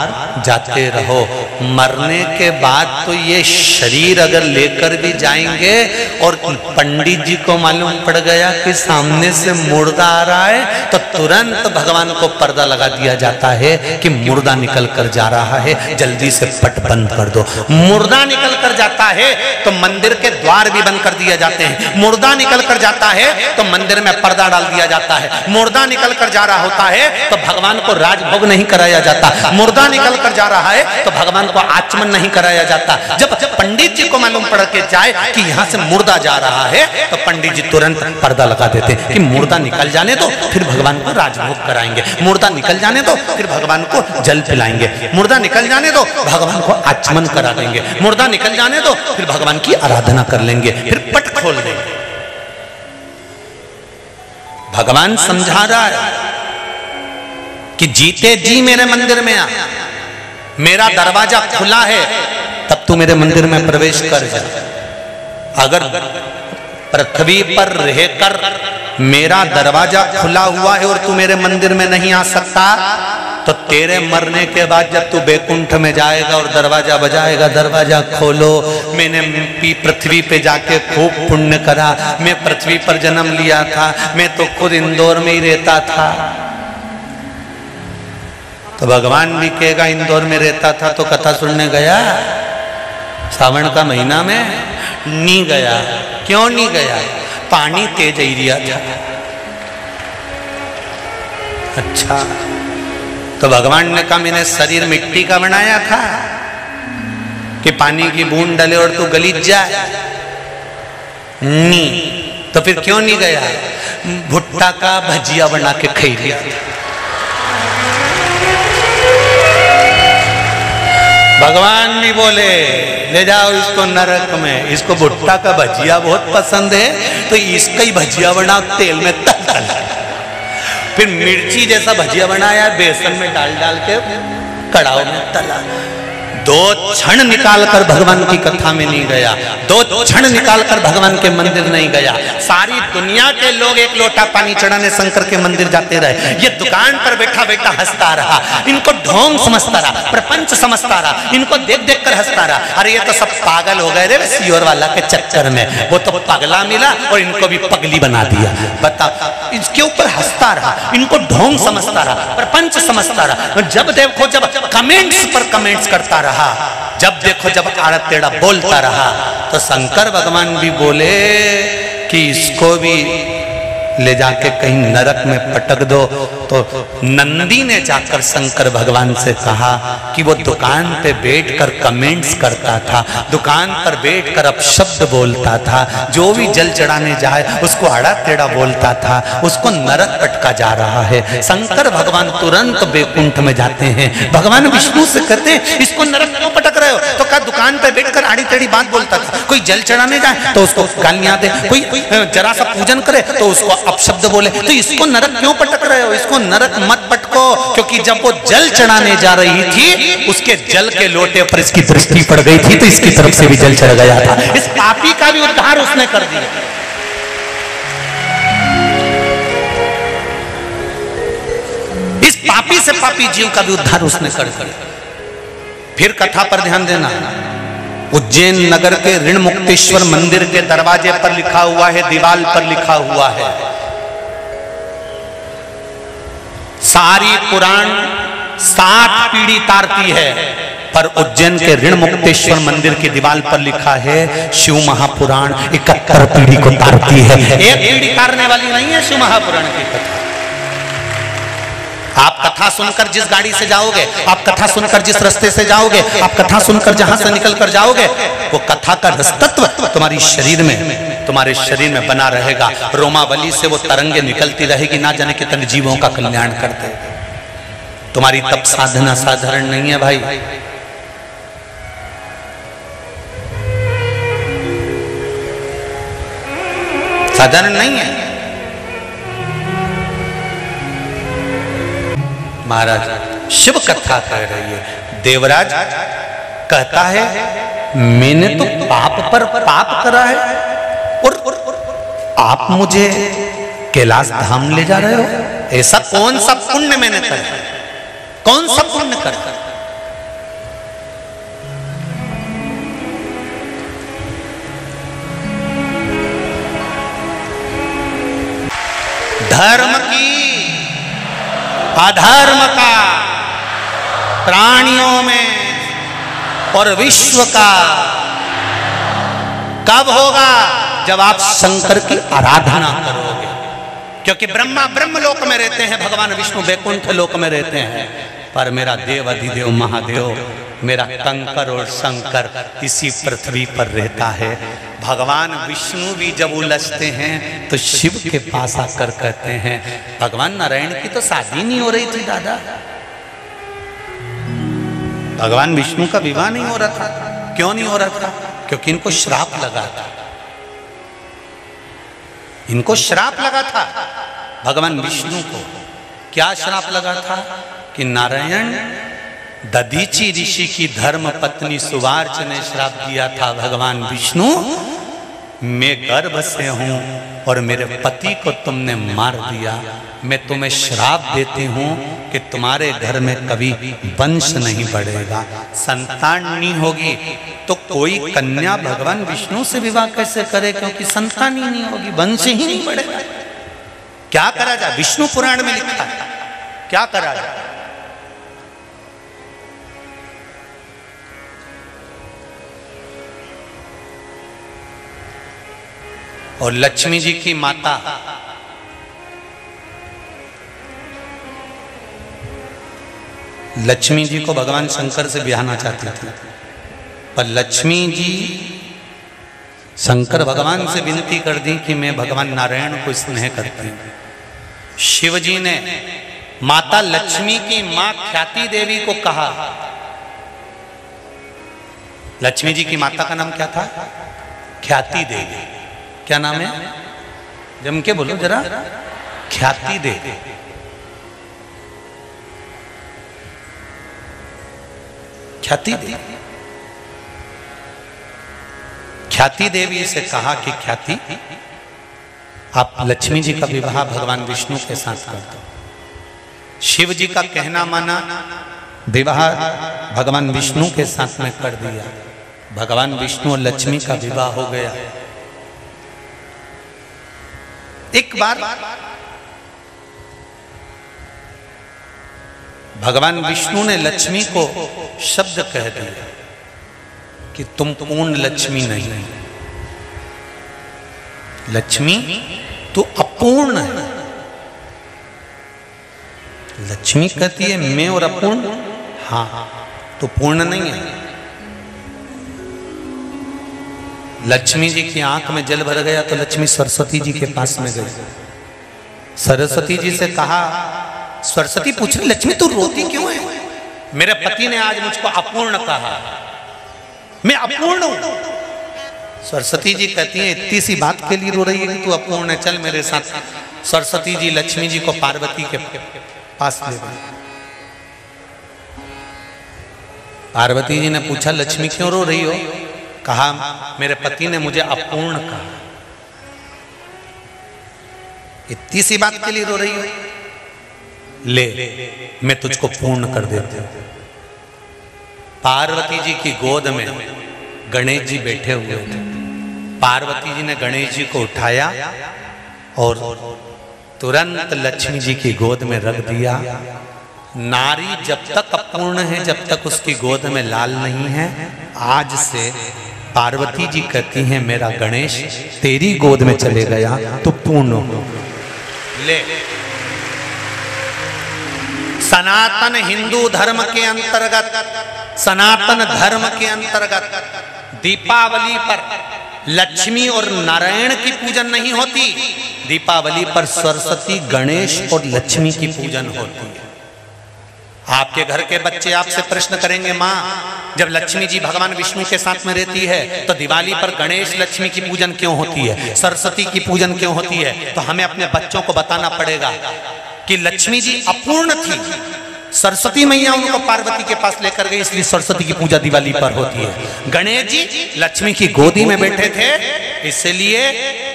जाते रहो। मरने के बाद तो ये शरीर अगर लेकर भी जाएंगे और पंडित जी को मालूम पड़ गया कि सामने से मुर्दा आ रहा है तो तुरंत भगवान को पर्दा लगा दिया जाता है कि मुर्दा निकल कर जा रहा है, जल्दी से पट बंद कर दो। मुर्दा निकल कर जाता है तो मंदिर के द्वार भी बंद कर दिए जाते हैं। मुर्दा निकल कर जाता है तो मंदिर में पर्दा डाल दिया जाता है। मुर्दा निकल कर जा रहा होता है तो भगवान को राजभोग नहीं कराया जाता। मुर्दा निकल कर जा रहा है तो भगवान को आचमन नहीं कराया जाता। जब पंडित जी को मालूम पड़ के जाए कि यहाँ से मुर्दा जा रहा है तो पंडित जी तुरंत पर्दा लगा देते हैं कि मुर्दा निकल जाने दो, फिर भगवान को राजभोग कराएंगे। मुर्दा निकल जाने दो, फिर भगवान को जल पिलाएंगे। मुर्दा निकल जाने दो, भगवान को आचमन करा देंगे। मुर्दा निकल जाने दो, फिर भगवान की आराधना कर लेंगे, फिर पट खोल देंगे। भगवान समझा रहा है कि जीते जी मेरे मंदिर में आ, मेरा दरवाजा खुला है, तब तू मेरे मंदिर में प्रवेश कर जा। अगर पृथ्वी पर रहकर मेरा दरवाजा खुला हुआ है और तू मेरे मंदिर में नहीं आ सकता, तो तेरे मरने के बाद जब तू बैकुंठ में जाएगा और दरवाजा बजाएगा, दरवाजा खोलो, मैंने पृथ्वी पे जाके खूब पुण्य करा, मैं पृथ्वी पर जन्म लिया था, मैं तो खुद इंदौर में ही रहता था। तो भगवान भी कहेगा इंदौर में रहता था तो कथा सुनने गया? सावन का महीना में नहीं गया। क्यों नहीं गया? पानी तेज एरिया था। अच्छा, तो भगवान ने कहा मैंने शरीर मिट्टी का बनाया था कि पानी की बूंद डले और तू गलीज जाए? नहीं। तो फिर क्यों नहीं गया? भुट्टा का भजिया बना के खाई लिया। भगवान भी बोले ले जाओ इसको नरक में, इसको भुट्टा का भजिया बहुत पसंद है तो इसका ही भजिया बना तेल में तल तल। फिर मिर्ची जैसा भजिया बनाया, बेसन में डाल डाल के कड़ाव में तला। 2 क्षण निकालकर भगवान की कथा में नहीं गया, 2 क्षण निकालकर भगवान के मंदिर नहीं गया। सारी दुनिया के लोग एक लोटा पानी चढ़ाने शंकर के मंदिर जाते रहे, ये दुकान पर बैठा बैठा हंसता रहा, इनको ढोंग समझता रहा, प्रपंच समझता रहा, इनको देख देख कर हंसता रहा। अरे ये तो सब पागल हो गए रे सियोर वाला के चक्कर में, वो तो पगला मिला और इनको भी पगली बना दिया। बता, इसके ऊपर हंसता रहा, इनको ढोंग समझता रहा, प्रपंच समझता रहा। जब देखो जब कमेंट्स पर कमेंट्स करता रहा, जब देखो जब आड़ा टेढ़ा बोलता रहा, तो शंकर भगवान भी बोले कि इसको भी ले जाके कहीं नरक में पटक दो। तो नंदी ने जाकर शंकर भगवान से कहा कि वो दुकान पे बैठकर कमेंट्स करता था, दुकान पर बैठकर अपशब्द बोलता था, जो भी जल चढ़ाने जाए उसको आड़ा टेढ़ा बोलता था, उसको नरक पटका जा रहा है। शंकर भगवान तुरंत बैकुंठ में जाते हैं। भगवान विष्णु से कहते हैं इसको नरक क्यों पटक रहे हो? तो कहा दुकान पे बैठकर आड़ी टेढ़ी बात बोलता था, कोई जल चढ़ाने जाए तो उसको गालियां दे, कोई जरा सा पूजन करे तो उसको अपशब्द बोले, तो इसको नरक क्यों पटक रहे हो? इसको नरक मत पटको, क्योंकि जब वो जल चढ़ाने जा रही थी उसके जल के लोटे पर इसकी दृष्टि पड़ गई थी तो इसकी तरफ से भी जल चढ़ गया था। इस पापी का भी उद्धार उसने कर दिया। इस पापी से पापी जीव का भी उद्धार उसने कर दिया। फिर कथा पर ध्यान देना, उज्जैन नगर के ऋण मुक्तेश्वर मंदिर के दरवाजे पर लिखा हुआ है, दीवार पर लिखा हुआ है, सारी पुराण 7 पीढ़ी तारती है, पर उज्जैन के ऋण मुक्तेश्वर मंदिर की दीवार पर लिखा है शिव महापुराण 71 पीढ़ी को तारती है। एक पीढ़ी तारने वाली नहीं है शिव महापुराण की कथा। आप कथा सुनकर जिस गाड़ी से जाओगे, आप कथा सुनकर जिस रास्ते से जाओगे, आप कथा सुनकर जहां से निकल कर जाओगे, वो कथा का रसतत्व तुम्हारी शरीर में, तुम्हारे शरीर में बना रहेगा। रोमावली से वो तरंगे निकलती रहेगी, ना जाने कितने जीवों का कल्याण करते। तुम्हारी तप साधना साधारण नहीं है भाई। साधारण नहीं है। महाराज शिव कथा कह रही है। देवराज कहता है मैंने तो पाप पर पाप करा है और आप मुझे कैलाश धाम ले जा रहे हो? ऐसा कौन सा पुण्य मैंने करा? कौन सा पुण्य करा? धर्म की, अधर्म का, प्राणियों में और विश्व का कब होगा? जब आप शंकर की आराधना करोगे। क्योंकि ब्रह्मा ब्रह्मलोक में रहते हैं, भगवान विष्णु वैकुंठ लोक में रहते हैं, पर मेरा देव अधिदेव महादेव, मेरा कंकर और शंकर इसी पृथ्वी पर रहता है। भगवान विष्णु भी जब उलझते हैं तो शिव के पास आकर कहते हैं, भगवान नारायण की तो शादी नहीं हो रही थी दादा, भगवान विष्णु का विवाह नहीं हो रहा था। क्यों नहीं हो रहा था? क्योंकि इनको श्राप लगा था, इनको श्राप लगा था भगवान विष्णु को। क्या श्राप लगा था? कि नारायण दधीची ऋषि की धर्म पत्नी सुवार्च ने श्राप दिया था, भगवान विष्णु मैं गर्भ से हूं और मेरे पति को तुमने मार दिया, मैं तुम्हें श्राप देती हूं कि तुम्हारे घर में कभी वंश नहीं बढ़ेगा, संतान नहीं होगी। तो कोई कन्या भगवान विष्णु से विवाह कैसे करे? क्योंकि संतान ही नहीं होगी, वंश ही नहीं बढ़ेगा। क्या करा जाए? विष्णु पुराण में लिखा है, क्या करा जाए? और लक्ष्मी जी की माता लक्ष्मी जी को भगवान शंकर से ब्याहना चाहती थी, पर लक्ष्मी जी शंकर भगवान से विनती कर दी कि मैं भगवान नारायण को स्नेह करती हूं। शिव जी ने माता लक्ष्मी की मां ख्याति देवी को कहा, लक्ष्मी जी की माता का नाम क्या था? ख्याति देवी। क्या नाम है? जम के बोलो जरा। ख्याति देवी। ख्याति देवी। ख्याति देवी से कहा कि ख्याति आप लक्ष्मी जी का विवाह भगवान विष्णु के साथ कर दो। शिव जी का कहना माना, विवाह भगवान विष्णु के साथ में कर दिया। भगवान विष्णु और लक्ष्मी का विवाह हो गया। एक बार भगवान विष्णु ने लक्ष्मी को शब्द कह दिया कि तुम पूर्ण लक्ष्मी नहीं, लक्ष्मी तो अपूर्ण है। लक्ष्मी कहती है मैं और अपूर्ण, हाँ तो पूर्ण नहीं है। लक्ष्मी जी की आंख में जल भर गया तो लक्ष्मी सरस्वती जी के पास में गई। सरस्वती जी से कहा, सरस्वती पूछ रही लक्ष्मी तू रोती क्यों है? मेरे पति ने आज मुझको अपूर्ण कहा, मैं अपूर्ण हूं। सरस्वती जी कहती है इतनी सी बात के लिए रो रही है कि तू अपूर्ण है, चल मेरे साथ। सरस्वती जी लक्ष्मी जी को पार्वती के पास ले गई। पार्वती जी ने पूछा लक्ष्मी क्यों रो रही हो? कहा मेरे पति ने मुझे अपूर्ण कहा। इतनी सी बात के लिए रो रही हो? ले मैं तुझको पूर्ण कर देती हूं। पार्वती जी की गोद में गणेश जी बैठे हुए थे। पार्वती जी ने गणेश जी को उठाया और तुरंत लक्ष्मी जी की गोद में रख दिया। नारी जब तक अपूर्ण है, जब तक उसकी गोद में लाल नहीं है, आज से पार्वती जी कहती हैं मेरा गणेश तेरी गोद में चले गया तो पूर्ण हो। ले सनातन हिंदू धर्म के अंतर्गत, सनातन धर्म के अंतर्गत दीपावली पर लक्ष्मी और नारायण की पूजन नहीं होती। दीपावली पर सरस्वती, गणेश और लक्ष्मी की पूजन होती है। आपके घर के बच्चे आपसे प्रश्न करेंगे, माँ जब लक्ष्मी जी भगवान विष्णु के साथ में रहती है तो दिवाली पर गणेश लक्ष्मी की पूजन क्यों होती है, सरस्वती की पूजन क्यों होती है? तो हमें अपने बच्चों को बताना पड़ेगा कि लक्ष्मी जी अपूर्ण थी, सरस्वती मैया उनको पार्वती के पास लेकर गई, इसलिए सरस्वती की पूजा दिवाली पर होती है। गणेश जी लक्ष्मी की गोदी में बैठे थे, इसलिए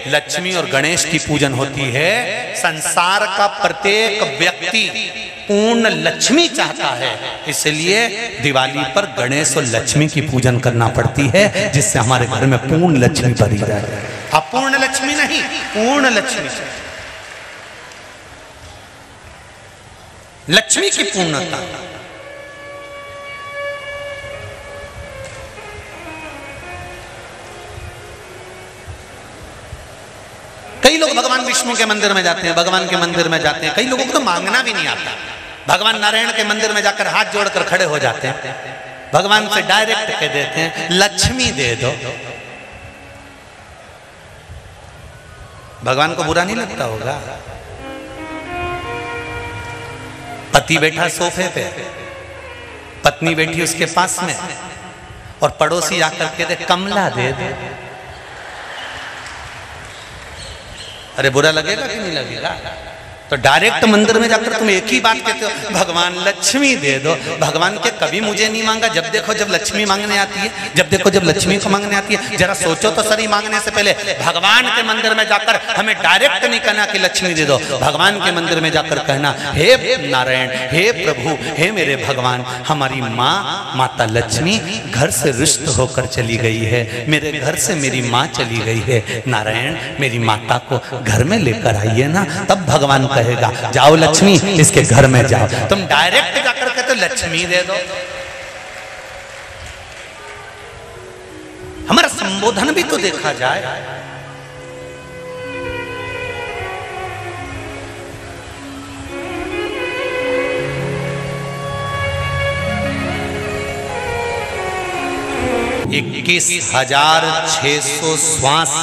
लक्ष्मी और गणेश की पूजन होती है। संसार का प्रत्येक व्यक्ति पूर्ण लक्ष्मी चाहता है, इसलिए दिवाली पर गणेश और लक्ष्मी की पूजन करना पड़ती है, जिससे हमारे घर में पूर्ण लक्ष्मी भरी जाए। अपूर्ण लक्ष्मी नहीं, पूर्ण लक्ष्मी। लक्ष्मी की पूर्णता। कई लोग भगवान विष्णु के मंदिर में जाते हैं, भगवान के मंदिर में जाते हैं, कई लोगों को तो मांगना भी नहीं आता। भगवान नारायण के मंदिर में जाकर हाथ जोड़कर खड़े हो जाते हैं, भगवान से डायरेक्ट कह देते हैं लक्ष्मी दे दो। भगवान को बुरा नहीं लगता होगा? पति बैठा सोफे पे, पत्नी बैठी उसके पास में, और पड़ोसी आकर कहते कमला दे दे। अरे बुरा लगेगा कि नहीं लगेगा? तो डायरेक्ट मंदिर में जाकर तुम एक ही बात कहते हो, भगवान लक्ष्मी दे दो। भगवान के कभी मुझे नहीं मांगा, जब देखो जब लक्ष्मी मांगने आती है, जब देखो जब लक्ष्मी को मांगने आती है। जरा सोचो तो सही, मांगने से पहले भगवान के मंदिर में जाकर हमें डायरेक्ट नहीं कहना कि लक्ष्मी दे दो। भगवान के मंदिर में जाकर कहना हे नारायण, हे प्रभु, हे मेरे भगवान, हमारी माँ माता लक्ष्मी घर से रुष्ट होकर चली गई है, मेरे घर से मेरी माँ चली गई है। नारायण मेरी माता को घर में लेकर आइए ना, तब भगवान कहेगा जाओ लक्ष्मी इसके घर में जाओ। तुम डायरेक्ट जाकर कहते लक्ष्मी दे दो। हमारा संबोधन भी तो देखा जाए। इक्कीस 21,600 श्वास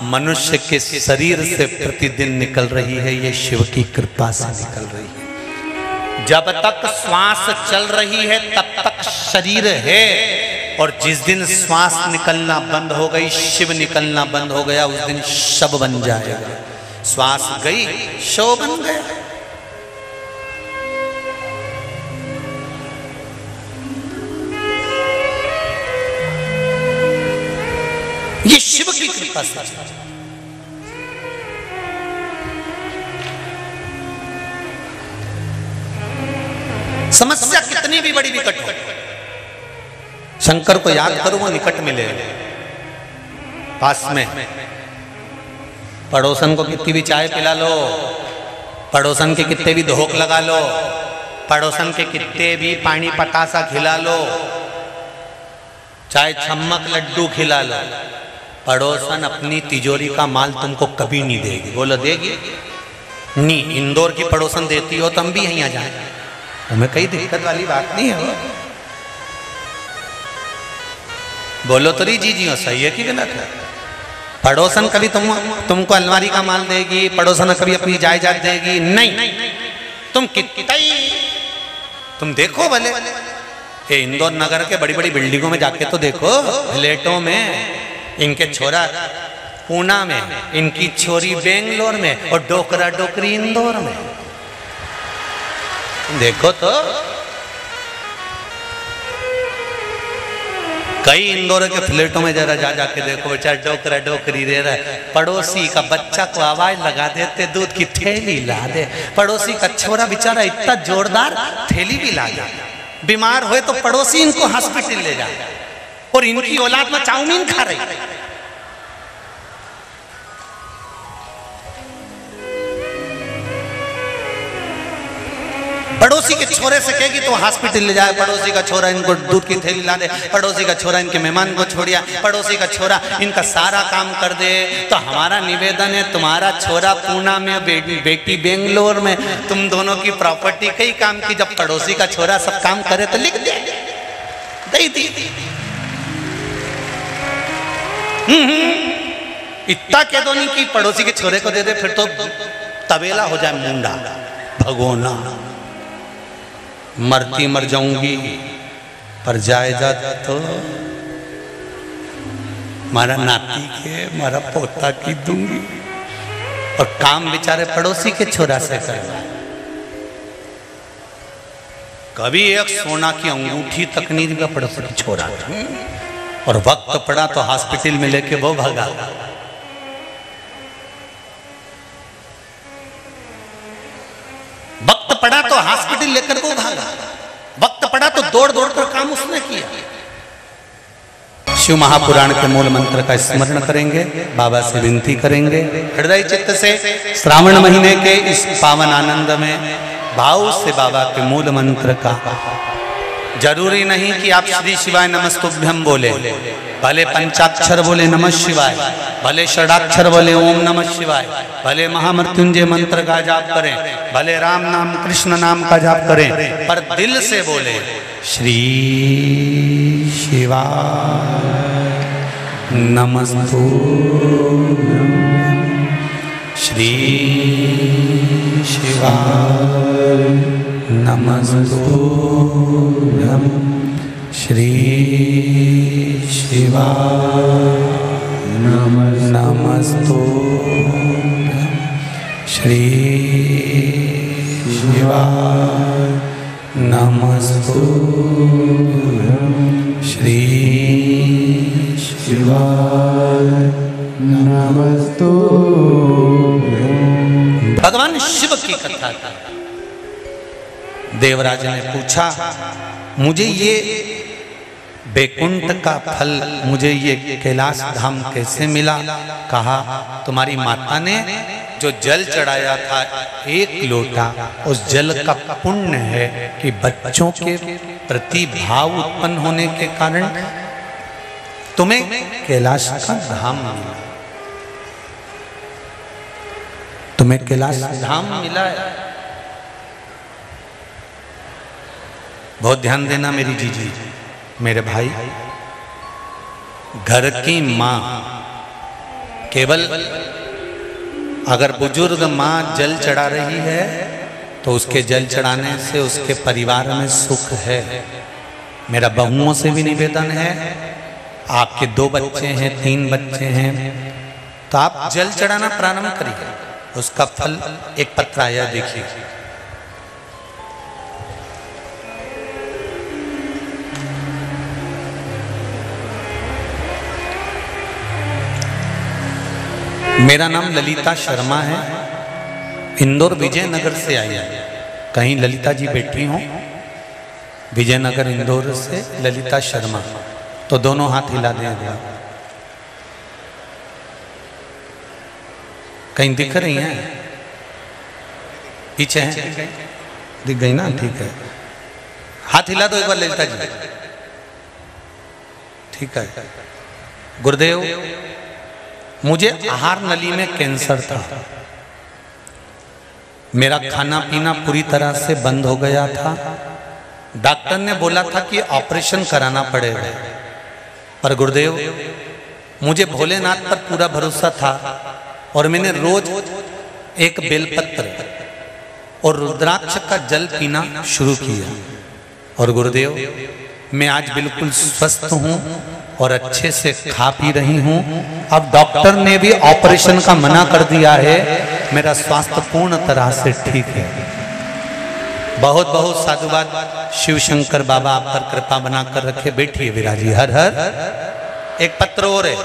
मनुष्य के शरीर से प्रतिदिन निकल रही है। ये शिव की कृपा से निकल रही है। जब तक श्वास चल रही है तब तक शरीर है, और जिस दिन श्वास निकलना बंद हो गई, शिव निकलना बंद हो गया, उस दिन शव बन जाएगा। श्वास गई, शव बन गया। ये शिव की कृपा से। समस्या कितनी भी बड़ी विकट हो, शंकर को याद करो, वो निकट मिले पास में। पड़ोसन को कितनी भी चाय पिला लो, पड़ोसन के कितने भी धोख लगा लो, पड़ोसन के कितने भी पानी पतासा खिला लो, चाहे छम्मक लड्डू खिला लो, पड़ोसन अपनी तिजोरी का माल तुमको कभी नहीं देगी। बोलो देगी? नहीं। इंदौर की पड़ोसन देती हो तो हम भी यहीं आ जाए, हमें कई दिक्कत वाली बात नहीं है। बोलो तो जी जी सही है कि गलत है? पड़ोसन कभी तुमको अलमारी का माल देगी, पड़ोसन कभी अपनी जायदाद देगी? नहीं। तुम कितना तुम देखो भले ये इंदौर नगर के बड़ी बड़ी बिल्डिंगों में जाके तो देखो, फ्लैटों में इनके छोरा पूना में, इनकी छोरी बेंगलोर में, और डोकरा डोकरी इंदौर में। देखो तो कई इंदौर के फ्लैटों में जरा जा जाके देखो, बेचारा डोकरा डोकरी दे रहा है, पड़ोसी का बच्चा को आवाज लगा देते दूध की थैली ला दे। पड़ोसी का छोरा बेचारा इतना जोरदार थैली भी ला जाए, बीमार हुए तो पड़ोसी इनको हॉस्पिटल ले जाए, और इनकी औलाद में चाउमीन खा रही। पड़ोसी के छोरे से कहेगी तो हॉस्पिटल ले जाए, पड़ोसी का छोरा इनको दूध की थैली ला दे, पड़ोसी का छोरा इनके मेहमान को छोड़िया, पड़ोसी का छोरा इनका सारा काम कर दे। तो हमारा निवेदन है, तुम्हारा छोरा पूना में, बेटी बेंगलोर में, तुम दोनों की प्रॉपर्टी कई काम की, जब पड़ोसी का छोरा सब काम करे तो लिख दे, दे दी। इतना कह दो नहीं कि पड़ोसी के छोरे को दे दे, फिर तो तबेला हो जाए मुंडा भगोना। मरती मर जाऊंगी पर जायदाद तो मारा नाती के, मारा पोता की दूंगी, और काम बेचारे पड़ोसी के छोरा से करवा। कभी एक सोना की अंगूठी तक नहीं दिया पड़ोसी की छोरा, और वक्त पड़ा तो हॉस्पिटल में लेके वो भागा। वक्त पड़ा तो हॉस्पिटल लेकर वो भागा, वक्त पड़ा तो दौड़ दौड़ कर काम उसने किया। शिव महापुराण के मूल मंत्र का स्मरण करेंगे, बाबा से विनती करेंगे हृदय चित्त से। श्रावण महीने के इस पावन आनंद में भाव से बाबा के मूल मंत्र का। जरूरी नहीं कि आप श्री शिवाय नमस्तुभ्यम बोले, भले पंचाक्षर बोले नमः शिवाय, भले षडाक्षर बोले ओम नमः शिवाय, भले महामृत्युंजय मंत्र का जाप करें, भले राम नाम कृष्ण नाम का जाप करें, पर दिल से बोले श्री शिवाय नमस्तुभ्यम, श्री शिवाय नमस्तुभ्यम, श्री शिवाय नमस्तुभ्यम, श्री शिवाय नमस्तुभ्यम, श्री शिवाय नमस्तुभ्यम। भगवान शिव की कथा था। देवराज ने पूछा, मुझे ये बैकुंठ का फल, मुझे ये कैलाश धाम कैसे मिला? कहा, तुम्हारी माता ने जो जल चढ़ाया था 1 लोटा, उस जल का पुण्य है कि बच्चों के प्रति भाव उत्पन्न होने के कारण तुम्हें कैलाश का धाम मिला, तुम्हें कैलाश धाम मिला है। बहुत ध्यान देना मेरी जीजी, मेरे भाई। घर की माँ, केवल अगर बुजुर्ग माँ जल चढ़ा रही है तो उसके जल चढ़ाने से उसके परिवार में सुख है। मेरा बहुओं से भी निवेदन है, आपके 2 बच्चे हैं, 3 बच्चे हैं, तो आप जल चढ़ाना प्रारंभ करिए, उसका फल एक पत्र आया, देखिए। मेरा नाम ललिता शर्मा है, इंदौर विजयनगर से आई है। कहीं ललिता जी बैठी हों, विजयनगर इंदौर से ललिता शर्मा, तो दोनों हाथ हिला दें। कहीं दिख रही हैं? पीछे हैं? दिख गई ना? ठीक है, हाथ हिला दो एक बार ललिता जी। ठीक है। गुरुदेव, मुझे आहार नली में कैंसर था, मेरा खाना पीना पूरी तरह से बंद हो गया था। डॉक्टर ने बोला था कि ऑपरेशन कराना पड़ेगा, पर गुरुदेव मुझे भोलेनाथ पर पूरा भरोसा था और मैंने रोज एक बेलपत्र और रुद्राक्ष का जल पीना शुरू किया। और गुरुदेव, मैं आज बिल्कुल स्वस्थ हूँ और अच्छे से खा पी रही हूँ। अब डॉक्टर ने भी ऑपरेशन का मना कर दिया है, मेरा स्वास्थ्य पूर्ण तरह से ठीक है। बहुत बहुत साधुवाद। शिव शंकर बाबा आप पर कृपा बनाकर रखे। बैठिए विराजी। हर हर। एक पत्र और है।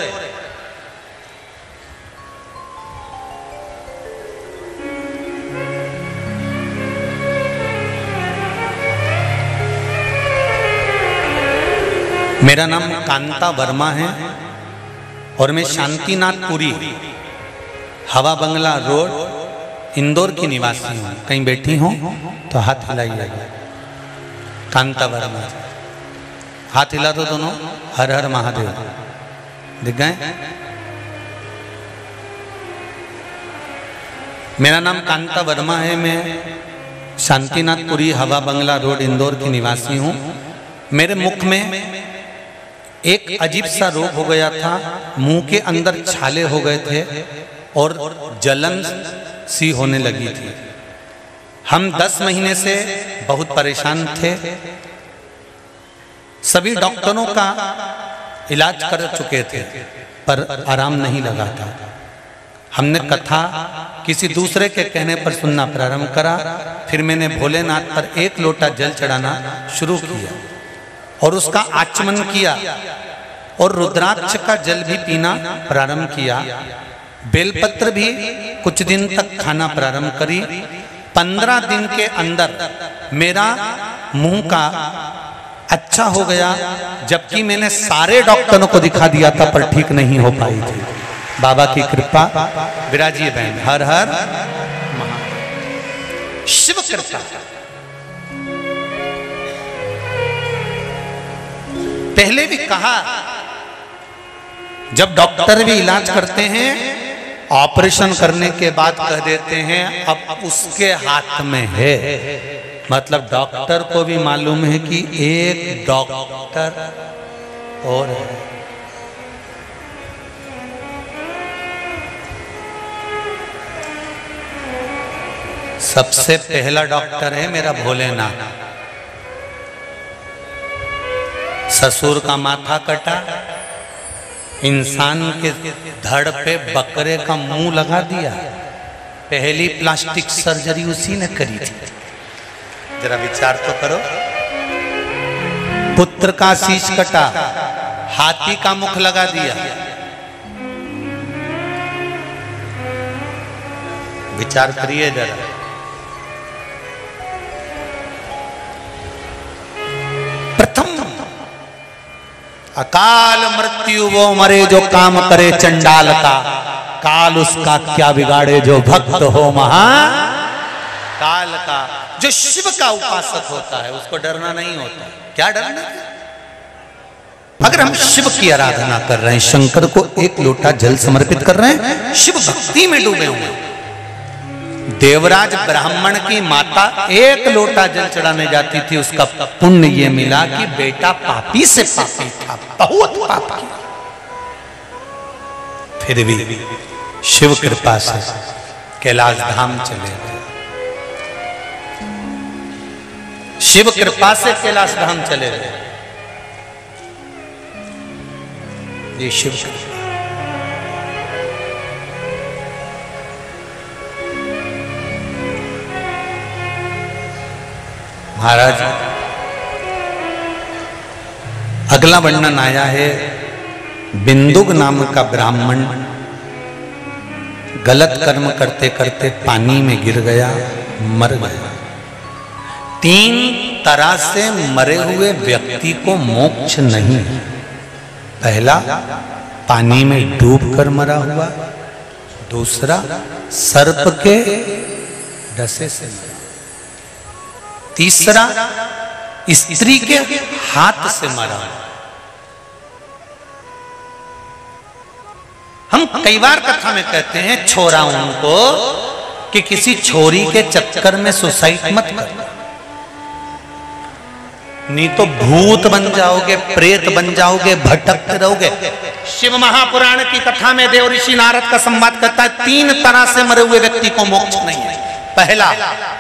मेरा नाम कांता वर्मा है और मैं शांतिनाथपुरी, हवा बंगला रोड, इंदौर की निवासी हूँ। कहीं बैठी हूँ तो हाथ हिलाइए। कांता वर्मा, हाथ हिला दो दोनों। हर हर महादेव। दिख गए? मेरा नाम कांता वर्मा है, मैं शांतिनाथपुरी, हवा बंगला रोड, इंदौर की निवासी हूँ। मेरे मुख में एक अजीब सा रोग हो गया था, मुंह के अंदर छाले हो गए थे और जलन सी होने लगी थी। हम 10 महीने से बहुत परेशान थे। सभी डॉक्टरों का इलाज कर चुके थे पर आराम नहीं लगा था। हमने कथा किसी दूसरे के कहने पर सुनना प्रारंभ करा। फिर मैंने भोलेनाथ पर 1 लोटा जल चढ़ाना शुरू किया और उसका आचमन किया और रुद्राक्ष का जल भी पीना प्रारंभ किया। बेलपत्र भी कुछ दिन तक खाना प्रारंभ करी। 15 दिन के अंदर मेरा मुंह का अच्छा हो गया, जबकि मैंने सारे डॉक्टरों को दिखा दिया था पर ठीक नहीं हो पाई थी। बाबा की कृपा। विराजिए बहन। हर हर। शिव कृपा। पहले भी कहा, जब डॉक्टर भी इलाज करते हैं, ऑपरेशन करने के बाद कह देते हैं अब उसके हाथ में है, मतलब डॉक्टर को भी मालूम है कि एक डॉक्टर और है। सबसे पहला डॉक्टर है मेरा भोलेनाथ। ससुर का माथा कटा, इंसान के धड़ पे बकरे का मुंह लगा दिया, पहली प्लास्टिक सर्जरी उसी ने करी थी। जरा विचार तो करो। पुत्र का शीश कटा, हाथी का मुख लगा दिया। विचार करिए जरा। प्रथम अकाल मृत्यु वो मरे जो काम करे चंडाल का, काल उसका क्या बिगाड़े जो भक्त हो महा काल का। जो शिव का उपासक होता है उसको डरना नहीं होता। क्या डरना है? अगर हम शिव की आराधना कर रहे हैं, शंकर को एक लोटा जल समर्पित कर रहे हैं, शिव भक्ति में डूबे हुए हैं। देवराज ब्राह्मण की माता एक लोटा जल चढ़ाने जाती थी, उसका पुण्य ये मिला कि बेटा पापी से पापी था, बहुत पाप किया, फिर भी शिव कृपा से कैलाश धाम चले गए। शिव कृपा से कैलाश धाम चले गए। ये शिव कृपा। महाराज अगला वर्णन आया है, बिंदुक नाम का ब्राह्मण गलत कर्म करते करते पानी में गिर गया, मर गया। 3 तरह से मरे हुए व्यक्ति को मोक्ष नहीं है। पहला पानी में डूबकर मरा हुआ, दूसरा सर्प के डसे से मरा, तीसरा स्त्री के हाथ से मरा। हम कई बार कथा में कहते हैं छोराओं को कि किसी छोरी के चक्कर में सुसाइड मत करना, नहीं तो भूत बन जाओगे, प्रेत बन जाओगे, भटकते रहोगे। शिव महापुराण की कथा में देव ऋषि नारद का संवाद करता है, 3 तरह से मरे हुए व्यक्ति को मोक्ष नहीं है। पहला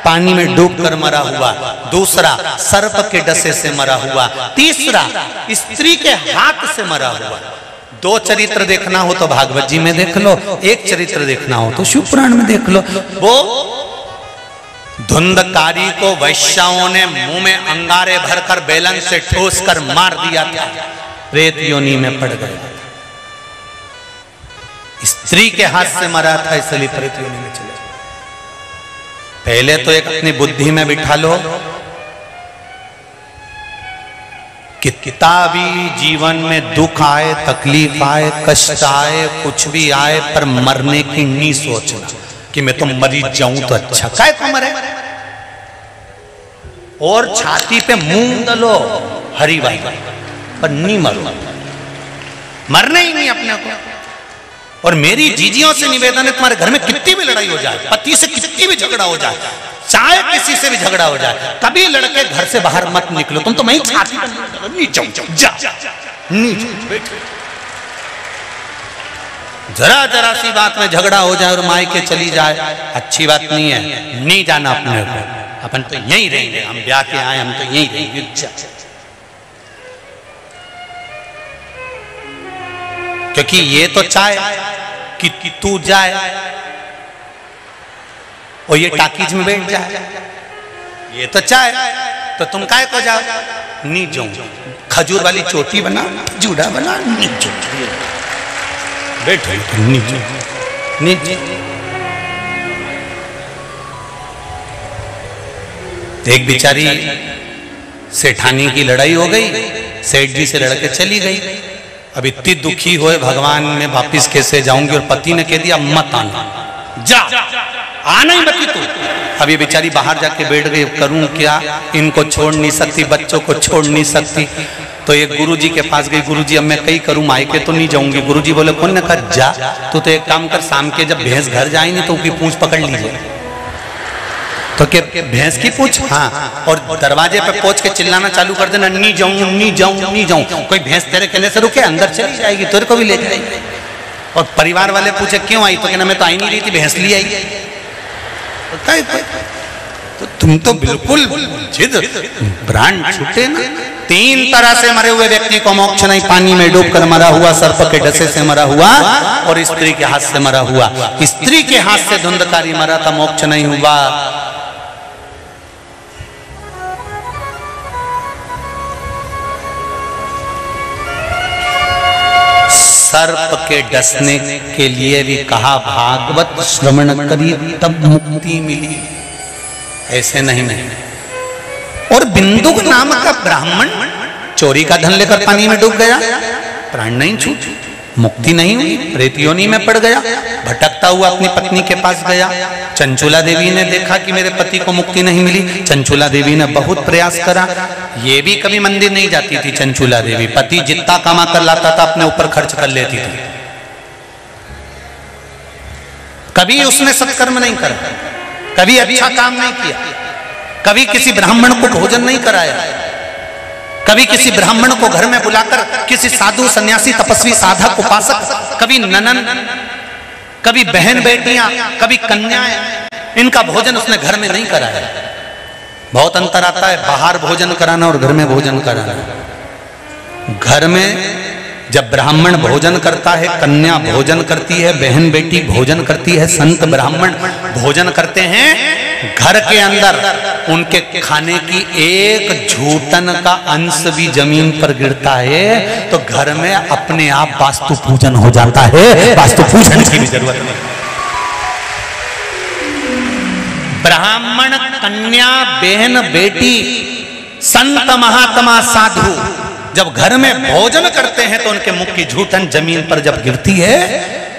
पानी में डूबकर मरा हुआ, दूसरा सर्प के डसे से मरा हुआ, तीसरा स्त्री के हाथ से मरा हुआ। 2 चरित्र देखना हो तो भागवत जी में देख लो, 1 चरित्र देखना हो तो शिव पुराण में देख लो। वो धुंधकारी को वैश्याओं ने मुंह में अंगारे भरकर बेलन से ठोस कर मार दिया था, प्रेत योनि में पड़ गया। स्त्री के हाथ से मरा था, इसलिए प्रेत योनि में चले। पहले तो एक अपनी बुद्धि में बिठा लो कि किताबी जीवन में दुख आए, तकलीफ आए, कष्ट आए, कुछ भी आए, पर मरने की नहीं सोचना कि मैं तो मरी जाऊं तो अच्छा, काय को मरे। और छाती पे मूंग दलो हरी भाई, पर नहीं मरो, मरना ही नहीं अपने को। और मेरी जीजियों से निवेदन है, तुम्हारे घर में कितनी भी लड़ाई हो जाए, पति से कितनी भी झगड़ा हो जाए, चाहे किसी से भी झगड़ा हो जाए, कभी लड़के घर से बाहर मत निकलो। तुम तो मैं छाती जरा जरा सी बात में झगड़ा हो जाए और मायके चली जाए, अच्छी बात नहीं है, नहीं जाना अपने को। अपन तो यहीं रहेंगे, हम ब्याह के आए, हम तो यहीं रहेंगे। क्योंकि ये तो चाहे कि तू जाए और ये टाकीज में बैठ जाए, ये तो चाहे तो तुम काय को जाओ, नहीं जाऊं, खजूर वाली चोटी बना, जूड़ा बना, नहीं जाऊं, बैठो, नहीं जाऊं, नहीं जाऊं। एक बेचारी सेठानी की लड़ाई हो गई, सेठ जी से लड़के चली गई। अब इतनी दुखी हुए, भगवान में वापिस कैसे जाऊंगी, और पति ने कह दिया मत आना, जा, आना ही मत तू। अब ये बेचारी बाहर जाके बैठ गई, करूं क्या, इनको छोड़ नहीं सकती, बच्चों को छोड़ नहीं सकती। तो एक गुरुजी के पास गई, गुरुजी अब मैं कहीं करूं, मायके तो नहीं जाऊंगी। गुरुजी बोले कौन ने कहा जा, तो एक काम कर, शाम के जब भैंस घर जाएंगे तो उसकी पूंछ पकड़ लीजिए। तो क्या भैंस की पूंछ? हाँ, और दरवाजे पे पहुंच के चिल्लाना चालू कर देना, नहीं जाऊं नहीं जाऊं नहीं जाऊं। कोई भैंस तेरे कहने से रुके, अंदर चली जाएगी, तेरे को भी ले जाएगी। और परिवार वाले पूछे क्यों आई, तो कहना मैं तो आई नहीं रही थी, भैंस ली आई। तो तुम तो बिल्कुल जिद ब्रांड छूटे ना। 3 तरह से मरे हुए व्यक्ति को मोक्ष नहीं, पानी में डूबकर मरा हुआ, सर्प के डसे से मरा हुआ, और स्त्री के हाथ से मरा हुआ। स्त्री के हाथ से धुंधकारी मरा था, मोक्ष नहीं हुआ। सर्प के डसने के लिए भी कहा भागवत श्रवण करी तब मुक्ति मिली, ऐसे नहीं। और बिंदु नाम का ब्राह्मण चोरी का धन लेकर पानी में डूब गया, प्राण नहीं छूट, मुक्ति नहीं हुई, प्रेत योनि में पड़ गया, भटकता हुआ अपनी पत्नी के पास गया। चंचुला देवी ने देखा कि मेरे पति को मुक्ति नहीं मिली, चंचुला देवी ने बहुत प्रयास करा। ये भी कभी मंदिर नहीं जाती थी चंचुला देवी, पति जितना कमा कर लाता था अपने ऊपर खर्च कर लेती थी। कभी उसने सत्कर्म नहीं करा, कभी अच्छा काम नहीं किया, कभी किसी ब्राह्मण को भोजन नहीं कराया, कभी किसी ब्राह्मण को घर में बुलाकर, किसी साधु सन्यासी तपस्वी साधक उपासक, कभी ननन, कभी बहन बेटियां, कभी कन्याएं, इनका भोजन उसने घर में नहीं कराया। बहुत अंतर आता है बाहर भोजन कराना और घर में भोजन कराना। घर में जब ब्राह्मण भोजन करता है, कन्या भोजन करती है, बहन बेटी भोजन करती है, संत ब्राह्मण भोजन करते हैं, घर के अंदर उनके खाने की एक झूठन का अंश भी जमीन पर गिरता है तो घर में अपने आप वास्तु पूजन हो जाता है, वास्तु पूजन की भी जरूरत नहीं। ब्राह्मण, कन्या, बहन, बेटी, संत, महात्मा, साधु जब घर में भोजन करते हैं तो उनके मुख की झूठन जमीन पर जब गिरती है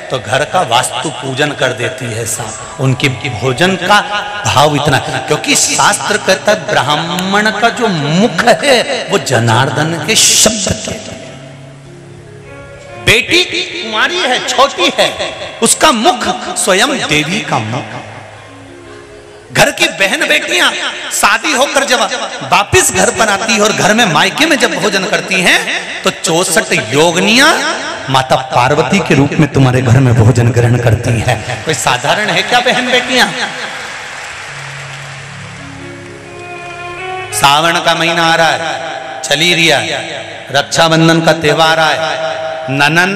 तो घर का वास्तु पूजन कर देती है साहब। उनके भोजन का भाव इतना, क्योंकि शास्त्र कहता है ब्राह्मण का जो मुख है वो जनार्दन के शब्द के, बेटी कुमारी है, छोटी है, उसका मुख स्वयं देवी का मुख। घर की बहन बेटियां शादी होकर जब वापिस घर पर आती है और घर में मायके में जब भोजन करती हैं तो 64 योगनियां माता पार्वती के रूप में तुम्हारे घर में भोजन ग्रहण करती है। कोई साधारण है क्या बहन बेटियां? सावन का महीना आ रहा है, चली रिया, रक्षाबंधन का त्योहार आए, ननन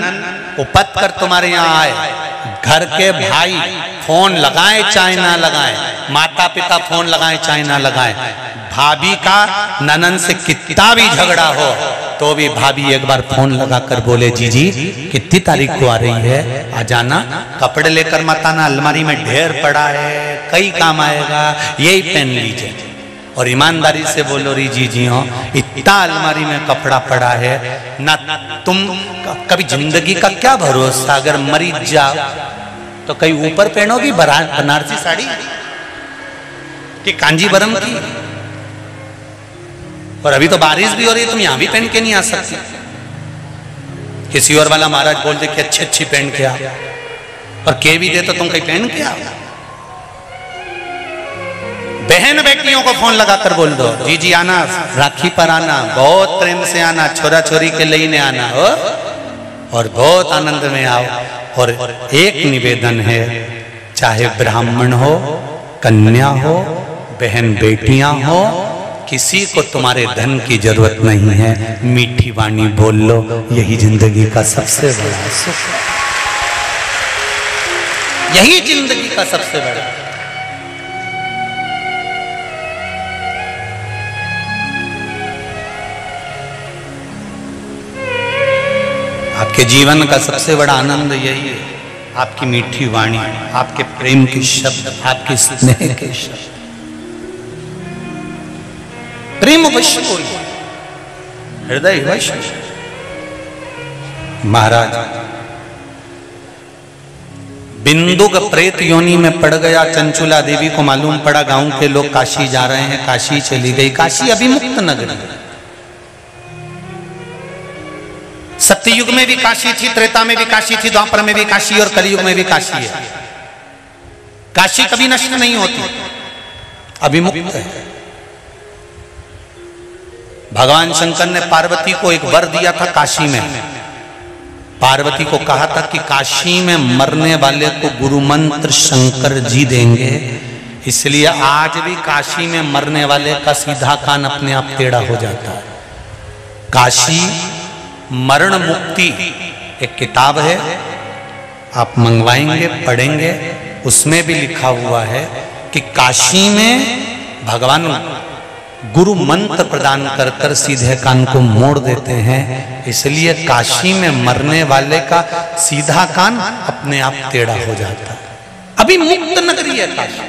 उपत कर तुम्हारे यहाँ आए, घर के भाई फोन लगाए चाहे ना लगाए, माता पिता फोन लगाए चाहे ना लगाए, भाभी का ननन से कितना भी झगड़ा हो तो भी भाभी एक बार फोन लगाकर बोले जीजी कितनी तारीख को आ रही है, आ जाना, कपड़े लेकर मत आना, अलमारी में ढेर पड़ा है, कई काम आएगा, यही पहन लीजिए। और ईमानदारी से बोलो री जीजी हो, इतना अलमारी में कपड़ा पड़ा है ना, तुम कभी जिंदगी का क्या भरोसा, अगर मरी जाओ तो कहीं ऊपर पहनोगी बनारसी साड़ी कि कांजीवरम की? और अभी तो बारिश भी हो रही है, तुम यहां भी पहन के नहीं आ सकती। किसी और वाला महाराज बोल दे कि अच्छी अच्छी पहन के आ, और के भी दे तो तुम कहीं पहन के आ। बहन बेटियों को फोन लगाकर बोल दो जी आना, राखी पर आना, बहुत प्रेम से आना, छोरा छोरी के लेने आना हो और बहुत आनंद में आओ। और एक निवेदन है, चाहे ब्राह्मण हो, कन्या हो, बहन बेटियां हो, किसी को तुम्हारे धन की जरूरत नहीं है, मीठी वाणी बोल लो, यही जिंदगी का सबसे बड़ा सुख, यही जिंदगी का सबसे बड़ा। आपके जीवन का सबसे बड़ा आनंद यही है, आपकी मीठी वाणी, आपके प्रेम के शब्द, आपके स्नेह के शब्द। प्रेम वश बोलिए, हृदय वश। महाराज बिंदुक प्रेत योनि में पड़ गया। चंचुला देवी को मालूम पड़ा गांव के लोग काशी जा रहे हैं, काशी चली गई। काशी अभिमुक्त नगरी, सत्ययुग में भी काशी थी, त्रेता में भी काशी थी, द्वापर में भी काशी और कलयुग में भी काशी है। काशी कभी नष्ट नहीं होती, अभिमुक्त है। भगवान शंकर ने पार्वती को एक वर दिया था काशी में। पार्वती को कहा था कि काशी में मरने वाले को गुरु मंत्र शंकर जी देंगे, इसलिए आज भी काशी में मरने वाले का सीधा कान अपने आप टेढ़ा हो जाता है। काशी मरण मुक्ति एक किताब है, आप मंगवाएंगे, पढ़ेंगे, उसमें भी लिखा हुआ है कि काशी में भगवान गुरु मंत्र प्रदान कर कर सीधे कान को मोड़ देते हैं, इसलिए काशी में मरने वाले का सीधा कान अपने आप टेढ़ा हो जाता है। अभी मुक्त नगरी है काशी,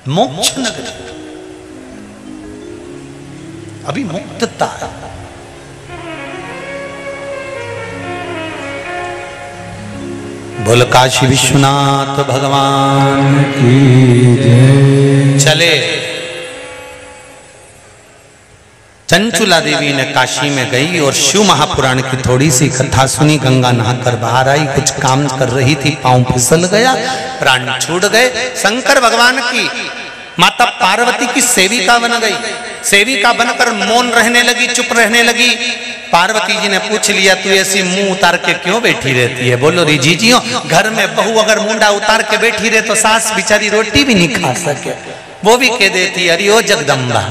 मोक्ष नगरी, अभी मुक्तता है। बोल काशी विश्वनाथ भगवान की जय। चले चंचुला देवी ने काशी में गई और शिव महापुराण की थोड़ी सी कथा सुनी। गंगा नहाकर बाहर आई, कुछ काम कर रही थी, पांव फिसल गया, प्राण छूट गए। शंकर भगवान की माता पार्वती की सेविका बन गई। सेविका बनकर मौन रहने लगी, चुप रहने लगी। पार्वती जी ने पूछ लिया, तू ऐसी मुंह उतार के क्यों बैठी रहती है? बोलो री जीजियो, घर में बहू अगर मुंडा उतार के बैठी रहे तो सास बिचारी रोटी भी नहीं खा सके, वो भी कह देती अरे ओ जगदम्बा,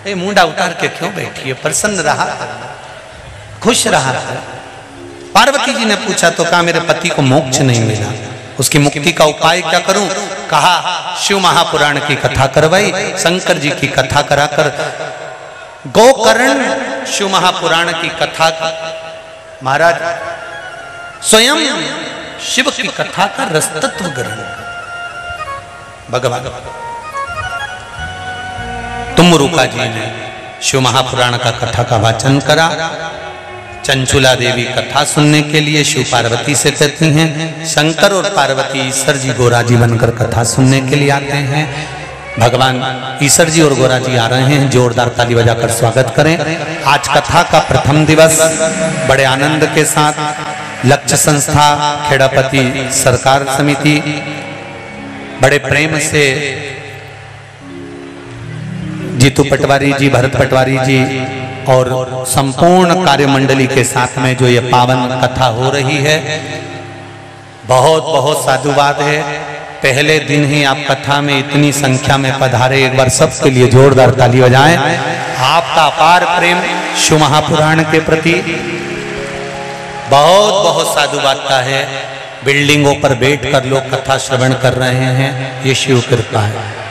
ये मुंडा उतार के क्यों बैठी है? प्रसन्न रहा, खुश रहा। पार्वती जी ने पूछा तो कहा मेरे पति को मोक्ष नहीं मिला, उसकी मुक्ति का उपाय क्या करूं? कहा शिव महापुराण की कथा करवाई। शंकर जी की कथा कराकर गोकर्ण शिव महापुराण की कथा, महाराज स्वयं शिव की कथा का रसतत्व ग्रहण। भगवान तुमरुका जी ने शिव महापुराण का कथा का वाचन करा। चंचुला देवी कथा सुनने के लिए शिव पार्वती से कहती हैं, शंकर और पार्वती ईश्वर जी गोरा जी बनकर कथा सुनने के लिए आते हैं। भगवान ईश्वर जी और गोरा जी आ रहे हैं, जोरदार ताली बजाकर स्वागत करें। आज कथा का प्रथम दिवस बड़े आनंद के साथ लक्ष्य संस्था खेड़ापति सरकार समिति बड़े प्रेम से जीतू पटवारी जी, भरत पटवारी जी और संपूर्ण कार्यमंडली के साथ में जो ये पावन कथा हो रही है, बहुत बहुत साधुवाद है। पहले दिन ही आप कथा में इतनी संख्या में पधारे, एक बार सबके लिए जोरदार ताली बजाएं। आपका अपार प्रेम शिव महापुराण के प्रति बहुत बहुत साधुवादता है। बिल्डिंगों पर बैठकर लोग कथा श्रवण कर रहे हैं, ये शिव कृपा है।